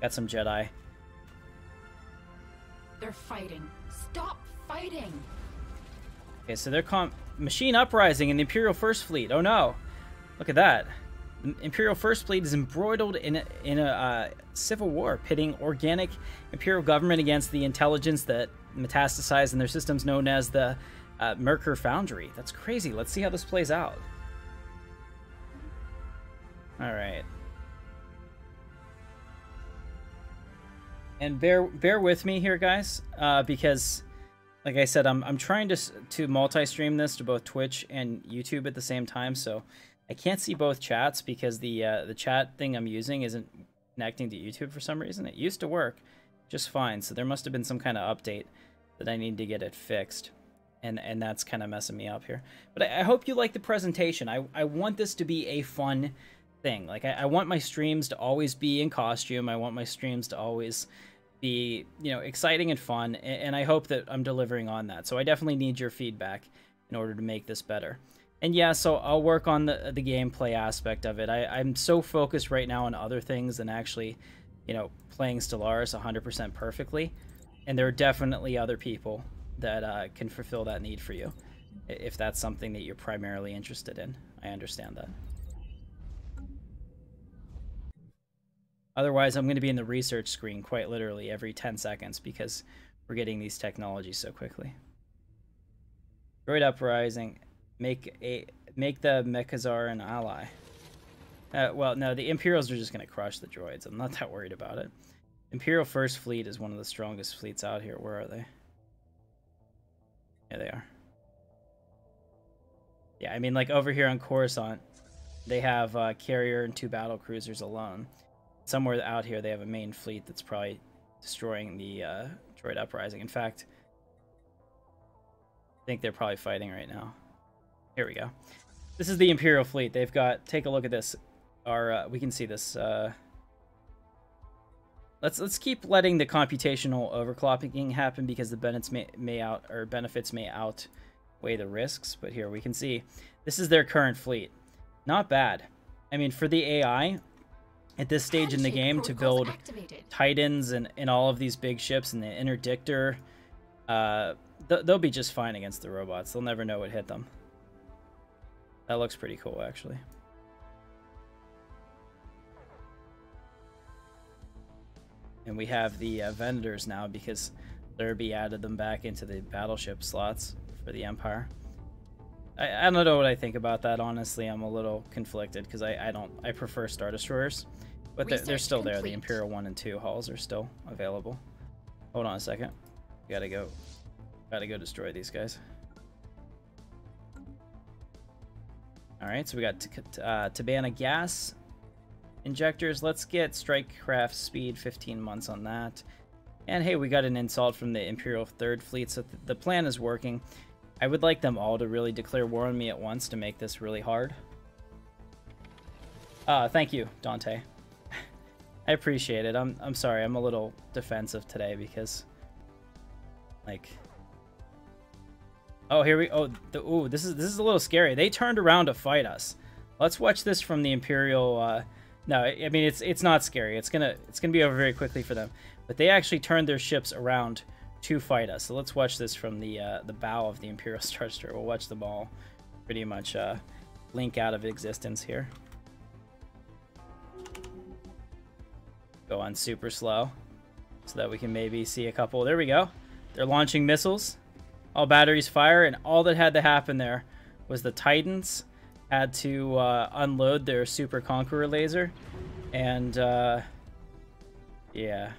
Got some Jedi. They're fighting. Stop fighting! Okay, so they're machine uprising in the Imperial First Fleet. Oh no! Look at that. The Imperial First Fleet is embroiled in a civil war, pitting organic Imperial government against the intelligence that metastasized in their systems known as the Merkur Foundry. That's crazy. Let's see how this plays out. Alright. And bear with me here, guys, because, like I said, I'm trying to multi-stream this to both Twitch and YouTube at the same time, so I can't see both chats because the chat thing I'm using isn't connecting to YouTube for some reason. It used to work just fine, so there must have been some kind of update that I need to get it fixed, and that's kind of messing me up here. But I hope you like the presentation. I want this to be a fun thing. Like, I want my streams to always be in costume. I want my streams to always be, you know, exciting and fun, and I hope that I'm delivering on that. So I definitely need your feedback in order to make this better. And yeah, so I'll work on the gameplay aspect of it. I'm so focused right now on other things than actually, you know, playing Stellaris 100% perfectly. And there are definitely other people that can fulfill that need for you, if that's something that you're primarily interested in. I understand that. Otherwise, I'm going to be in the research screen quite literally every 10 seconds because we're getting these technologies so quickly. Droid uprising. Make the Mechazar an ally. Well, no, the Imperials are just going to crush the droids. I'm not that worried about it. Imperial First Fleet is one of the strongest fleets out here. Where are they? Yeah, they are. Yeah, I mean, like, over here on Coruscant, they have carrier and 2 battle cruisers alone. Somewhere out here, they have a main fleet that's probably destroying the droid uprising. In fact, I think they're probably fighting right now. Here we go. This is the Imperial fleet. They've got, take a look at this. We can see this. Let's keep letting the computational overclocking happen because the benefits may outweigh the risks. But here we can see this is their current fleet. Not bad. I mean, for the AI at this stage in the game to build Titans and all of these big ships and the interdictor, they'll be just fine against the robots. They'll never know what hit them. That looks pretty cool, actually. And we have the vendors now because Derby added them back into the battleship slots for the Empire. I don't know what I think about that, honestly. I'm a little conflicted because I prefer Star Destroyers. But they're still there. The Imperial 1 and 2 hulls are still available. Hold on a second. Gotta go destroy these guys. Alright, so we got Tabana gas injectors. Let's get strike craft speed, 15 months on that. And hey, we got an insult from the Imperial 3rd Fleet, so the plan is working. I would like them all to really declare war on me at once to make this really hard. Thank you, Dante. I appreciate it. I'm sorry, I'm a little defensive today because, like, oh, here we this is a little scary. They turned around to fight us. Let's watch this from the Imperial. No, I mean it's not scary. It's gonna be over very quickly for them. But they actually turned their ships around to fight us. So let's watch this from the bow of the Imperial Star Destroyer. We'll watch them all pretty much blink out of existence here. Go on super slow so that we can maybe see a couple. There we go. They're launching missiles. All batteries fire, and all that had to happen there was the Titans had to unload their Super Conqueror laser, and yeah,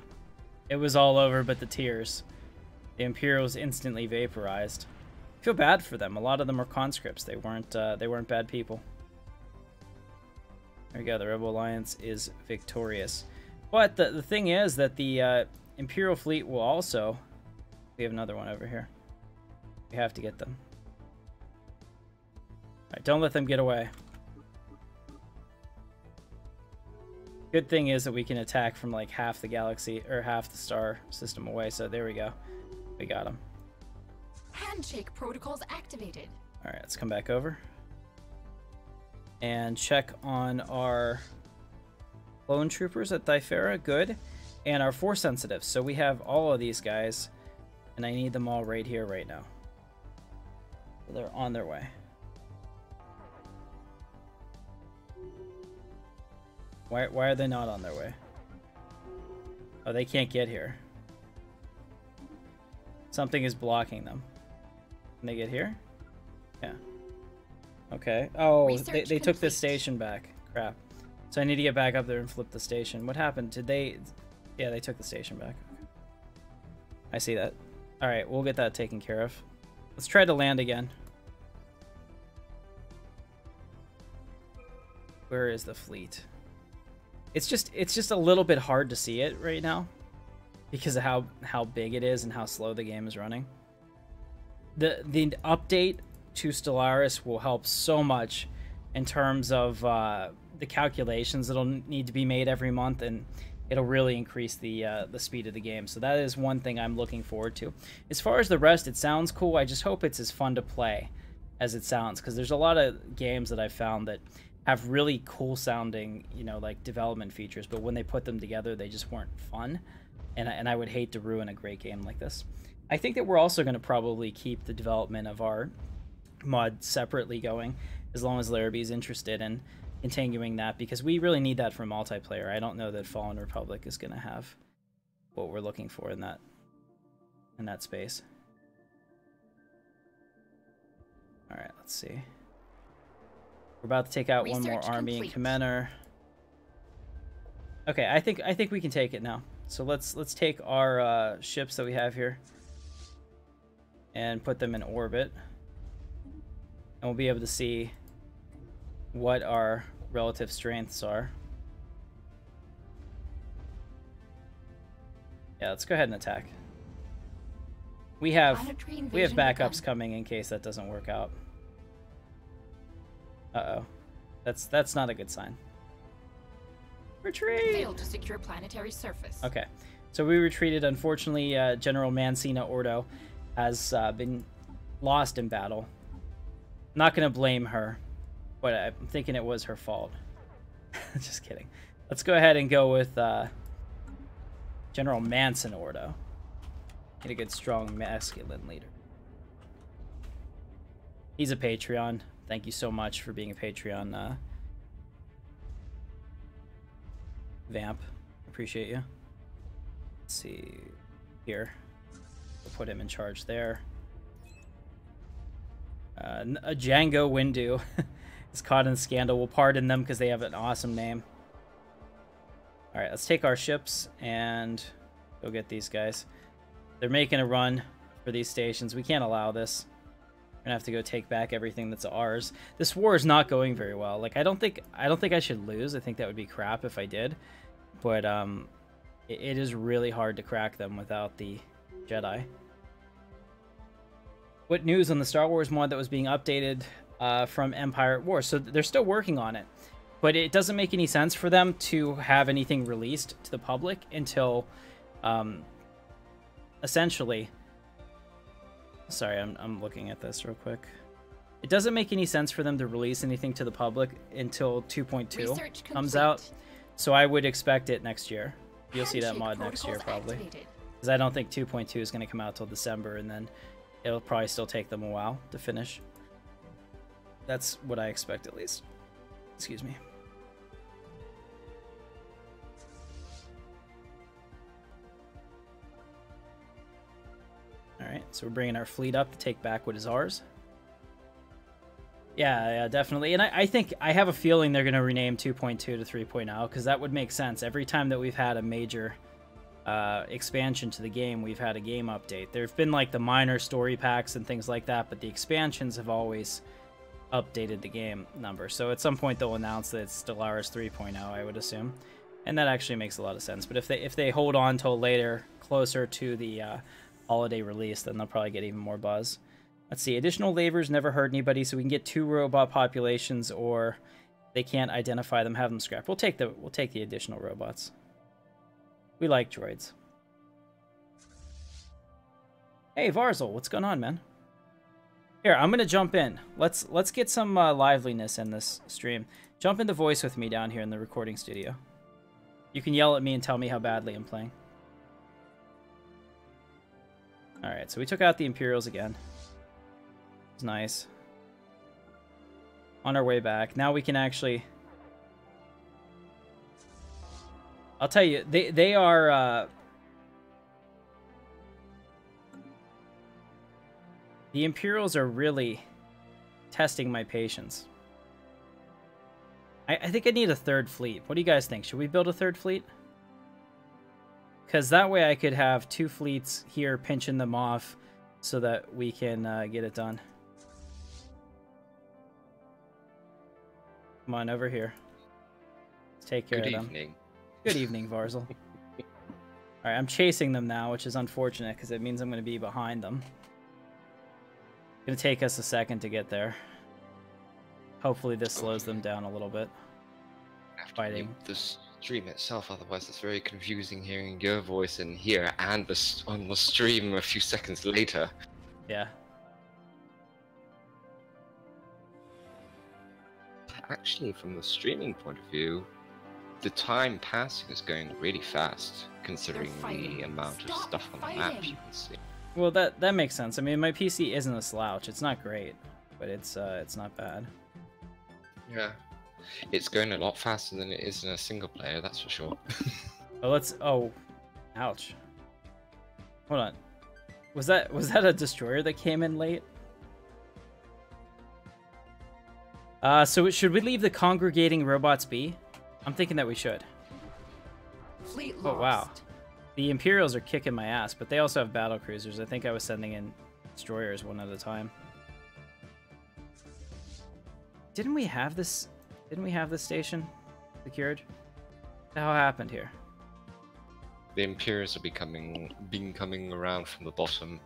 it was all over but the tears. The Imperials instantly vaporized. I feel bad for them. A lot of them are conscripts. They weren't bad people. There we go. The Rebel Alliance is victorious. But the thing is that the Imperial fleet will also... We have another one over here. We have to get them. Alright, don't let them get away. Good thing is that we can attack from like half the galaxy, or half the star system away, so there we go. We got him. Handshake protocols activated. All right, let's come back over and check on our clone troopers at Thyfera. Good. And our force sensitives. So we have all of these guys, and I need them all right here, right now. So they're on their way. Why are they not on their way? Oh, they can't get here. Something is blocking them. Can they get here? Yeah. Okay. Oh, they took the station back. Crap. So I need to get back up there and flip the station. What happened? Did they... Yeah, they took the station back. I see that. Alright, we'll get that taken care of. Let's try to land again. Where is the fleet? It's just a little bit hard to see it right now because of how big it is and how slow the game is running. The update to Stellaris will help so much in terms of the calculations that'll need to be made every month, and it'll really increase the speed of the game. So that is one thing I'm looking forward to. As far as the rest, it sounds cool. I just hope it's as fun to play as it sounds, because there's a lot of games that I've found that have really cool sounding, you know, like development features, but when they put them together, they just weren't fun. And I would hate to ruin a great game like this. I think that we're also going to probably keep the development of our mod separately going, as long as Larrabee's interested in continuing that, because we really need that for multiplayer. I don't know that Fallen Republic is going to have what we're looking for in that space. All right, let's see. We're about to take out one more army in Commander. Okay, I think we can take it now. So let's take our ships that we have here and put them in orbit, and we'll be able to see what our relative strengths are. Yeah, let's go ahead and attack. We have backups coming in case that doesn't work out. Uh-oh. That's not a good sign. Retreat! Failed to secure planetary surface. Okay. So we retreated. Unfortunately, General Mancina Ordo has been lost in battle. Not going to blame her, but I'm thinking it was her fault. Just kidding. Let's go ahead and go with General Manson Ordo. Get a good, strong, masculine leader. He's a Patreon. Thank you so much for being a Patreon, Vamp. Appreciate you. Let's see here. We'll put him in charge there. A Django Windu is caught in scandal. We'll pardon them because they have an awesome name. All right, let's take our ships and go get these guys. They're making a run for these stations. We can't allow this. We're gonna have to go take back everything that's ours. This war is not going very well. Like, I don't think I should lose. I think that would be crap if I did. But it is really hard to crack them without the Jedi. What news on the Star Wars mod that was being updated from Empire at War? So they're still working on it, but it doesn't make any sense for them to have anything released to the public until essentially. Sorry, I'm looking at this real quick. It doesn't make any sense for them to release anything to the public until 2.2 comes out. So I would expect it next year. You'll see that mod next year probably. Because I don't think 2.2 is going to come out till December, and then it'll probably still take them a while to finish. That's what I expect, at least. Excuse me. Alright, so we're bringing our fleet up to take back what is ours. Yeah, definitely. And I think, I have a feeling they're going to rename 2.2 to 3.0, because that would make sense. Every time that we've had a major expansion to the game, we've had a game update. There have been like the minor story packs and things like that, but the expansions have always updated the game number. So at some point they'll announce that it's Stellaris 3.0, I would assume. And that actually makes a lot of sense. But if they hold on till later, closer to the holiday release, then they'll probably get even more buzz. Let's see, additional lavers never hurt anybody, so we can get 2 robot populations, or they can't identify them, have them scrapped. We'll take the additional robots. We like droids. Hey, Varzel, what's going on, man? Here, I'm gonna jump in. Let's get some liveliness in this stream. Jump into voice with me down here in the recording studio. You can yell at me and tell me how badly I'm playing. Alright, so we took out the Imperials again. It's nice. On our way back. Now we can actually... I'll tell you, they are... The Imperials are really testing my patience. I think I need a third fleet. What do you guys think? Should we build a third fleet? Because that way I could have 2 fleets here pinching them off so that we can get it done. Come on, over here. Let's take care of them. Good evening. Good evening, Varzel. Alright, I'm chasing them now, which is unfortunate because it means I'm going to be behind them. It's going to take us a second to get there. Hopefully this slows them down a little bit. Fighting. The stream itself, otherwise it's very confusing hearing your voice in here and on the stream a few seconds later. Yeah. Actually, from the streaming point of view, the time passing is going really fast, considering the amount of stuff on the map you can see. Well, that makes sense. I mean, my PC isn't a slouch. It's not great, but it's not bad. Yeah. It's going a lot faster than it is in a single player, that's for sure. Oh, ouch. Hold on. Was that a destroyer that came in late? So should we leave the congregating robots be? I'm thinking that we should. Fleet Oh, lost. wow. The Imperials are kicking my ass, but they also have battle cruisers. I think I was sending in destroyers one at a time. Didn't we have this station secured? What the hell happened here? The Imperials are been coming around from the bottom.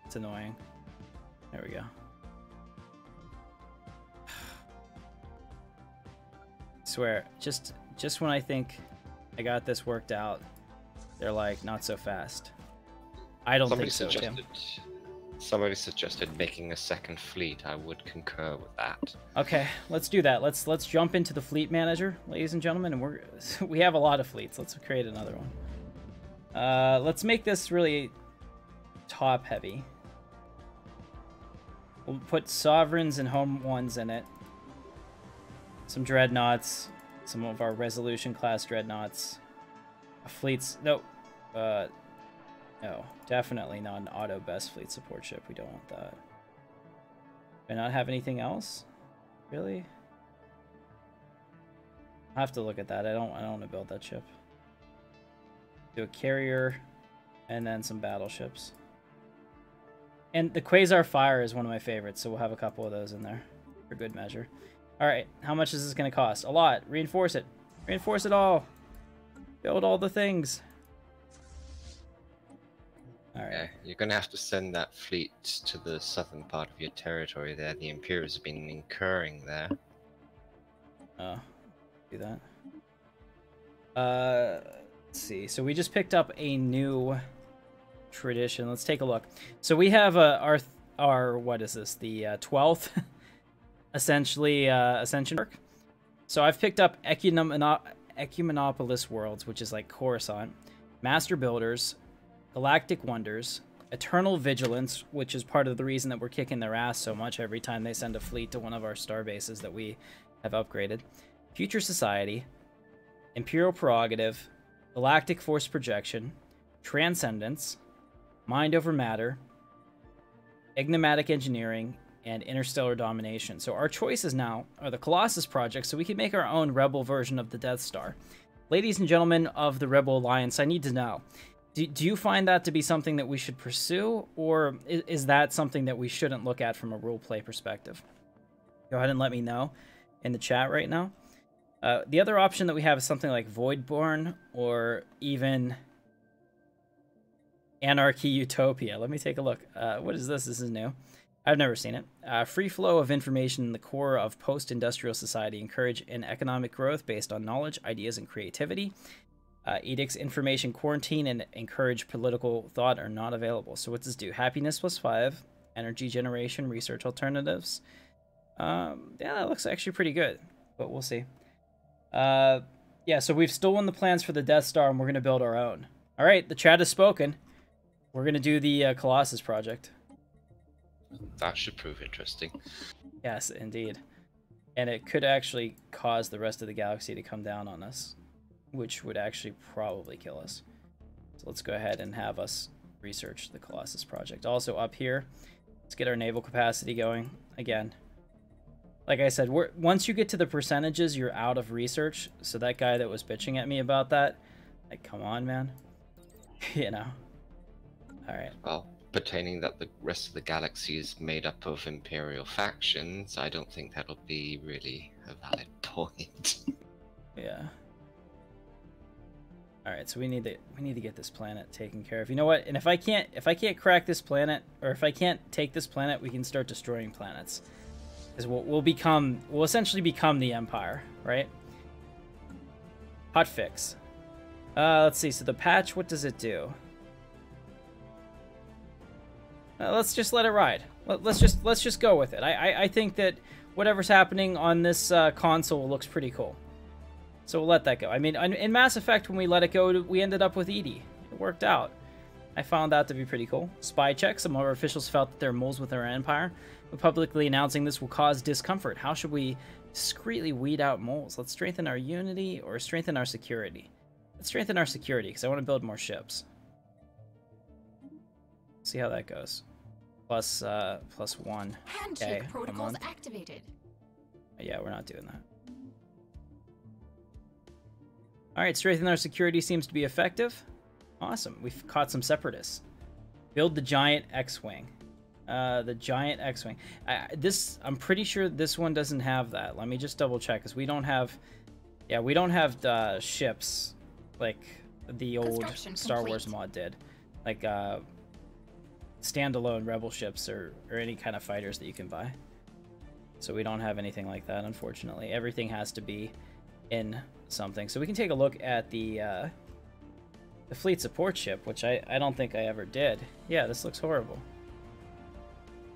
It's annoying. There we go. I swear, just when I think I got this worked out, they're like, not so fast. I don't think so, Tim. Somebody suggested making a second fleet. I would concur with that. Okay, let's do that. Let's jump into the fleet manager, ladies and gentlemen, and we have a lot of fleets. Let's create another one. Let's make this really top heavy. We'll put sovereigns and home ones in it. Some dreadnoughts, some of our resolution class dreadnoughts. Fleets, no, definitely not an auto best fleet support ship. We don't want that. Do I not have anything else? Really? I have to look at that. I don't want to build that ship. Do a carrier, and then some battleships. And the Quasar Fire is one of my favorites, so we'll have a couple of those in there for good measure. All right, how much is this going to cost? A lot. Reinforce it. Reinforce it all. Build all the things. All right. Yeah, you're going to have to send that fleet to the southern part of your territory there. The Imperials have been incurring there. Oh, do that. Let's see. So we just picked up a new tradition. Let's take a look. So we have our what is this? The 12th essentially ascension work. So I've picked up Ecumenopolis Worlds, which is like Coruscant, Master Builders, Galactic Wonders, Eternal Vigilance, which is part of the reason that we're kicking their ass so much every time they send a fleet to one of our star bases that we have upgraded, Future Society, Imperial Prerogative, Galactic Force Projection, Transcendence, Mind Over Matter, Enigmatic Engineering, and Interstellar Domination. So our choices now are the Colossus Project, so we can make our own Rebel version of the Death Star. Ladies and gentlemen of the Rebel Alliance, I need to know, do you find that to be something that we should pursue, or is that something that we shouldn't look at from a role play perspective? Go ahead and let me know in the chat right now. The other option that we have is something like Voidborn, or even Anarchy Utopia. Let me take a look. What is this? This is new. I've never seen it. Free flow of information in the core of post-industrial society. Encourage an economic growth based on knowledge, ideas, and creativity. Edicts, information, quarantine, and encourage political thought are not available. So what does this do? Happiness +5, energy generation, research alternatives. Yeah, that looks actually pretty good, but we'll see. Yeah, so we've stolen the plans for the Death Star, and we're going to build our own. All right, the chat has spoken. We're going to do the Colossus project. That should prove interesting. Yes, indeed. And it could actually cause the rest of the galaxy to come down on us, which would actually probably kill us. So let's go ahead and have us research the Colossus project. Also up here, let's get our naval capacity going again. Like I said, once you get to the percentages, you're out of research. So that guy that was bitching at me about that, like, come on, man. You know. All right. Well, pertaining that the rest of the galaxy is made up of Imperial factions, I don't think that'll be really a valid point. Yeah. All right, so we need to get this planet taken care of. You know what? And if I can't crack this planet, or if I can't take this planet, we can start destroying planets. Because we'll essentially become the Empire, right? Hot fix. Let's see. So the patch, what does it do? Let's just let it ride. Let's just go with it. I think that whatever's happening on this console looks pretty cool. So we'll let that go. I mean, in Mass Effect, when we let it go, we ended up with EDI. It worked out. I found that to be pretty cool. Spy check. Some of our officials felt that there are moles within our empire, but publicly announcing this will cause discomfort. How should we discreetly weed out moles? Let's strengthen our unity or strengthen our security. Let's strengthen our security because I want to build more ships. See how that goes. Plus 1. Handshake Okay, protocols activated. Yeah, we're not doing that. All right, strengthening our security seems to be effective. Awesome. We've caught some separatists. Build the giant X-wing. The giant X-wing. I'm pretty sure this one doesn't have that. Let me just double check because we don't have. Yeah, we don't have ships like the old Star Wars mod did, like standalone rebel ships or any kind of fighters that you can buy. So we don't have anything like that, unfortunately. Everything has to be in something. So we can take a look at the fleet support ship, which I don't think I ever did. Yeah, this looks horrible.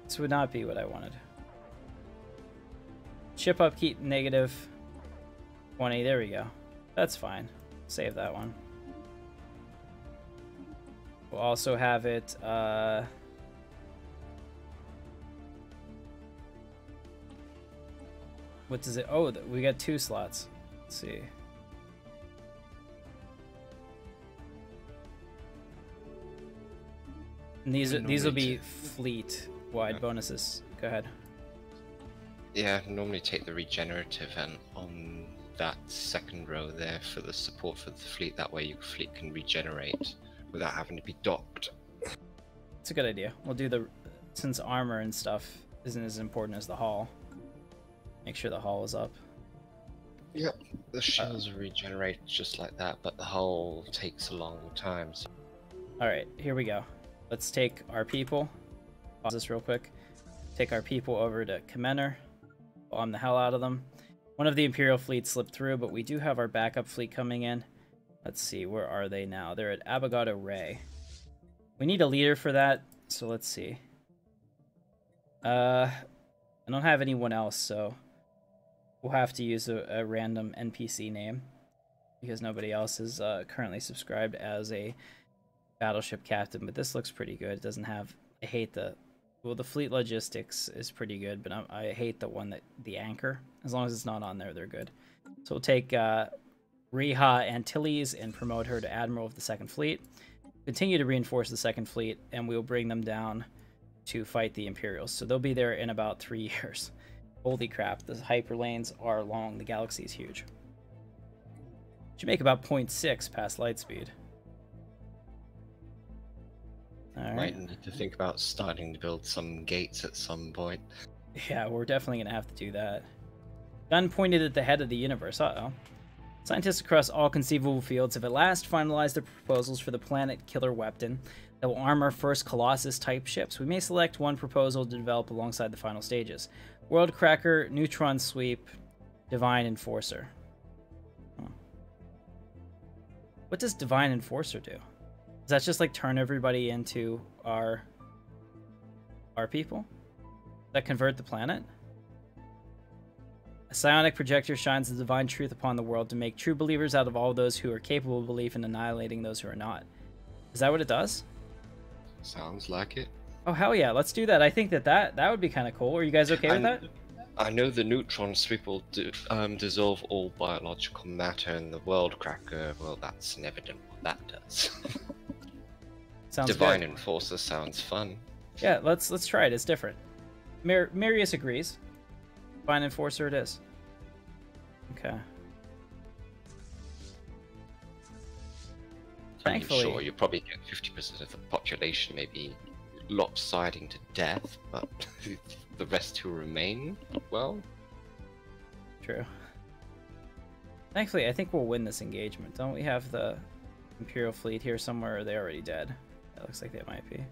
This would not be what I wanted. Ship upkeep negative 20. There we go. That's fine. Save that one. We'll also have it what does it? Oh, we got 2 slots. Let's see. And these will be fleet-wide bonuses. Go ahead. Yeah, normally take the regenerative and on that second row there for the support for the fleet. That way your fleet can regenerate without having to be docked. It's a good idea. We'll do since armor and stuff isn't as important as the hull. Make sure the hull is up. Yep, the shells regenerate just like that, but the hull takes a long time. So... Alright, here we go. Let's take our people. Pause this real quick. Take our people over to Kamener. Bomb the hell out of them. One of the Imperial fleet slipped through, but we do have our backup fleet coming in. Let's see, where are they now? They're at Abogado Ray. We need a leader for that, so let's see. I don't have anyone else, so we'll have to use a random NPC name because nobody else is currently subscribed as a battleship captain, but this looks pretty good. It doesn't have... I hate the... Well, the fleet logistics is pretty good, but I hate the anchor. As long as it's not on there, they're good. So we'll take Riha Antilles and promote her to Admiral of the 2nd Fleet. Continue to reinforce the 2nd Fleet, and we'll bring them down to fight the Imperials. So they'll be there in about 3 years. Holy crap, the hyperlanes are long. The galaxy is huge. Should make about 0.6 past light speed. All right. Might need to think about starting to build some gates at some point. Yeah, we're definitely going to have to do that. Gun pointed at the head of the universe. Uh-oh. Scientists across all conceivable fields have at last finalized their proposals for the planet killer weapon that will arm our first Colossus-type ships. We may select one proposal to develop alongside the final stages. World Cracker, Neutron Sweep, Divine Enforcer. What does Divine Enforcer do? Does that just like turn everybody into our people? Does that convert the planet? A psionic projector shines the divine truth upon the world to make true believers out of all those who are capable of belief and annihilating those who are not. Is that what it does? Sounds like it. Oh, hell yeah. Let's do that. I think that would be kind of cool. Are you guys okay with that? I know the neutron sweep will dissolve all biological matter in the world cracker. Well, that's evident what that does. Sounds Divine good. Enforcer sounds fun. Yeah, let's try it. It's different. Marius agrees. Divine Enforcer it is. Okay. Thankfully, I mean, sure, you probably get 50% of the population maybe lopsiding to death, but the rest who remain, well... True. Thankfully, I think we'll win this engagement. Don't we have the Imperial fleet here somewhere, or are they already dead? It looks like they might be.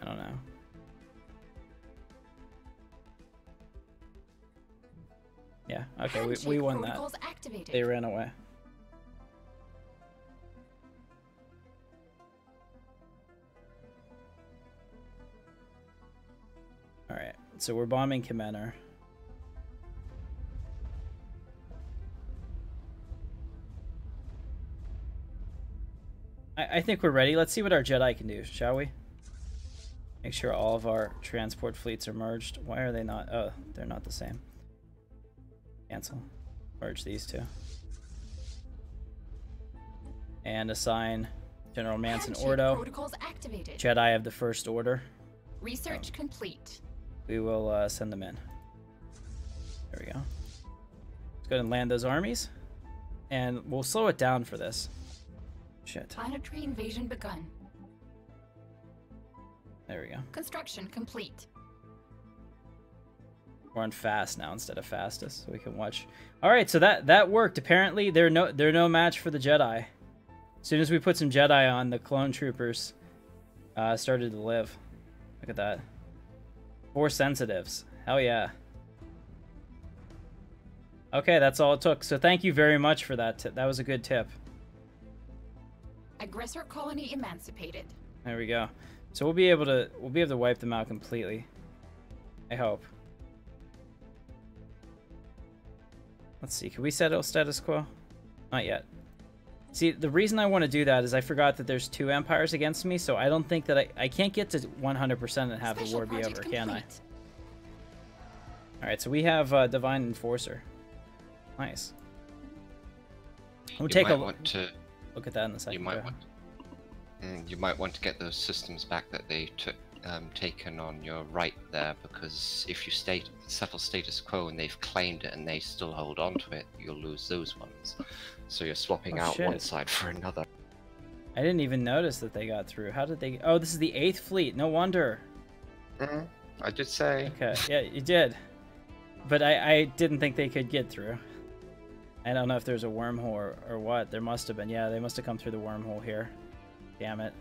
I don't know. Yeah, okay, we won that. Activated. They ran away. Alright, so we're bombing Kemener. I think we're ready. Let's see what our Jedi can do, shall we? Make sure all of our transport fleets are merged. Why are they not? Oh, they're not the same. Cancel. Merge these two. And assign General Manson Ordo. Protocols activated. Jedi of the First Order. Research complete. We will send them in. There we go. Let's go ahead and land those armies. And we'll slow it down for this. Shit. Planetary invasion begun. There we go. Construction complete. We're on fast now instead of fastest, so we can watch. All right, so that worked. Apparently, they're no match for the Jedi. As soon as we put some Jedi on, the clone troopers started to live. Look at that. 4 sensitives. Hell yeah. Okay, that's all it took. So thank you very much for that. That was a good tip. Aggressor colony emancipated. There we go. So we'll be able to wipe them out completely. I hope. Let's see. Can we settle status quo? Not yet. See, the reason I want to do that is I forgot that there's 2 empires against me, so I don't think that I can't get to 100% and have the war be over, can I? Alright, so we have Divine Enforcer. Nice. We'll take a look at that in a second. You might want to get those systems back that they took taken on your right there, because if you settle status quo and they've claimed it and they still hold on to it, you'll lose those ones. So you're swapping out one side for another. I didn't even notice that they got through. How did they... Oh, this is the 8th fleet. No wonder. I did say. Okay, yeah, you did. But I didn't think they could get through. I don't know if there's a wormhole or what. There must have been. Yeah, they must have come through the wormhole here. Damn it.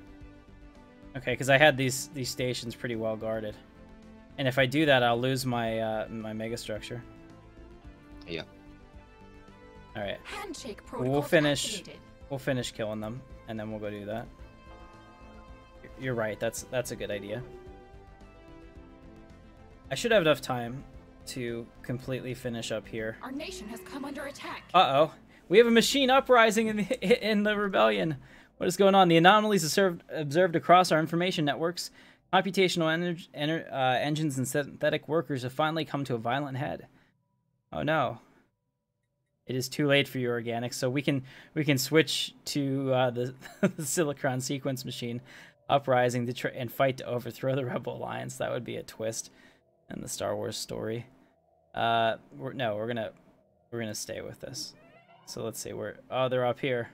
Okay, because I had these stations pretty well guarded. And if I do that, I'll lose my my megastructure. Yeah. All right. Handshake We'll finish killing them, and then we'll go do that. You're right. That's a good idea. I should have enough time to completely finish up here. Our nation has come under attack. Uh-oh. We have a machine uprising in the rebellion. What is going on? The anomalies observed across our information networks. Computational engines and synthetic workers have finally come to a violent head. Oh no. It is too late for you, organics, so we can switch to the Silicon sequence machine uprising and fight to overthrow the Rebel Alliance. That would be a twist in the Star Wars story. We're gonna stay with this. So let's see where. Oh, they're up here.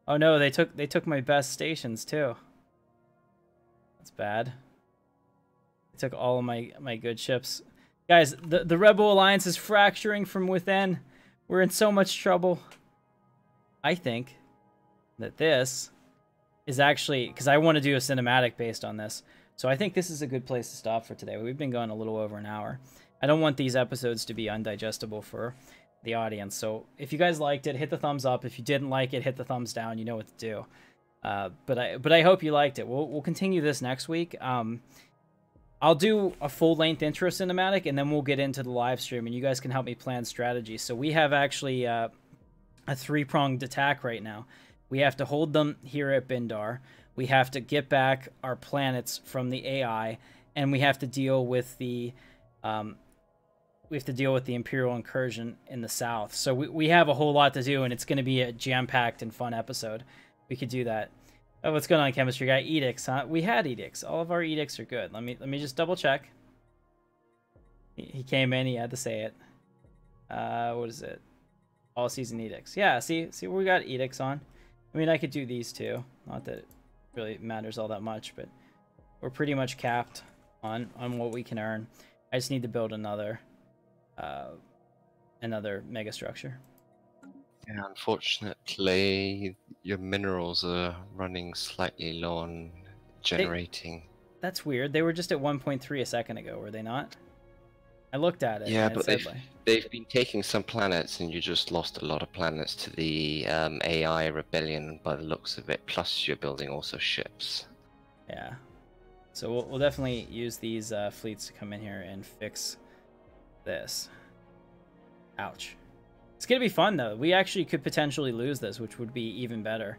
Oh no, they took my best stations too. That's bad. They took all of my good ships. Guys, the Rebel Alliance is fracturing from within. We're in so much trouble. I think that this is actually, because I want to do a cinematic based on this. So I think this is a good place to stop for today. We've been going a little over an hour. I don't want these episodes to be undigestible for the audience. So if you guys liked it, hit the thumbs up. If you didn't like it, hit the thumbs down. You know what to do. But I hope you liked it. We'll continue this next week. I'll do a full-length intro cinematic, and then we'll get into the live stream, and you guys can help me plan strategy. So we have actually a three-pronged attack right now. We have to hold them here at Bindar. We have to get back our planets from the AI, and we have to deal with the Imperial incursion in the south. So we have a whole lot to do, and it's going to be a jam-packed and fun episode. We could do that. Oh, what's going on, chemistry guy? Edicts, huh? We had edicts. All of our edicts are good. Let me just double check. He came in. He had to say it. What is it? All season edicts. Yeah. See, we got edicts on. I mean, I could do these too. Not that it really matters all that much, but we're pretty much capped on what we can earn. I just need to build another mega structure. Yeah, unfortunately, your minerals are running slightly low on generating. That's weird. They were just at 1.3 a second ago, were they not? I looked at it. Yeah, and but they've been taking some planets, and you just lost a lot of planets to the AI rebellion by the looks of it. Plus, you're building also ships. Yeah. So we'll definitely use these fleets to come in here and fix this. Ouch. It's going to be fun, though. We actually could potentially lose this, which would be even better,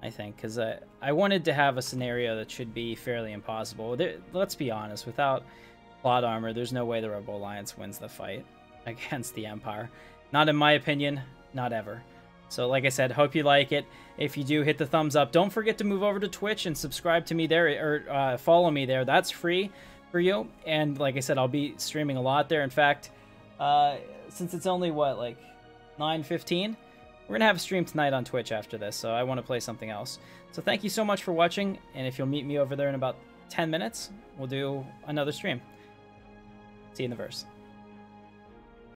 I think, because I wanted to have a scenario that should be fairly impossible. Let's be honest, without plot armor, there's no way the Rebel Alliance wins the fight against the Empire. Not in my opinion, not ever. So like I said, hope you like it. If you do, hit the thumbs up. Don't forget to move over to Twitch and subscribe to me there, or follow me there. That's free for you. And like I said, I'll be streaming a lot there. In fact, since it's only, what, like 9:15, we're gonna have a stream tonight on Twitch after this, so I want to play something else. So thank you so much for watching, and if you'll meet me over there in about 10 minutes, we'll do another stream. See you in the verse.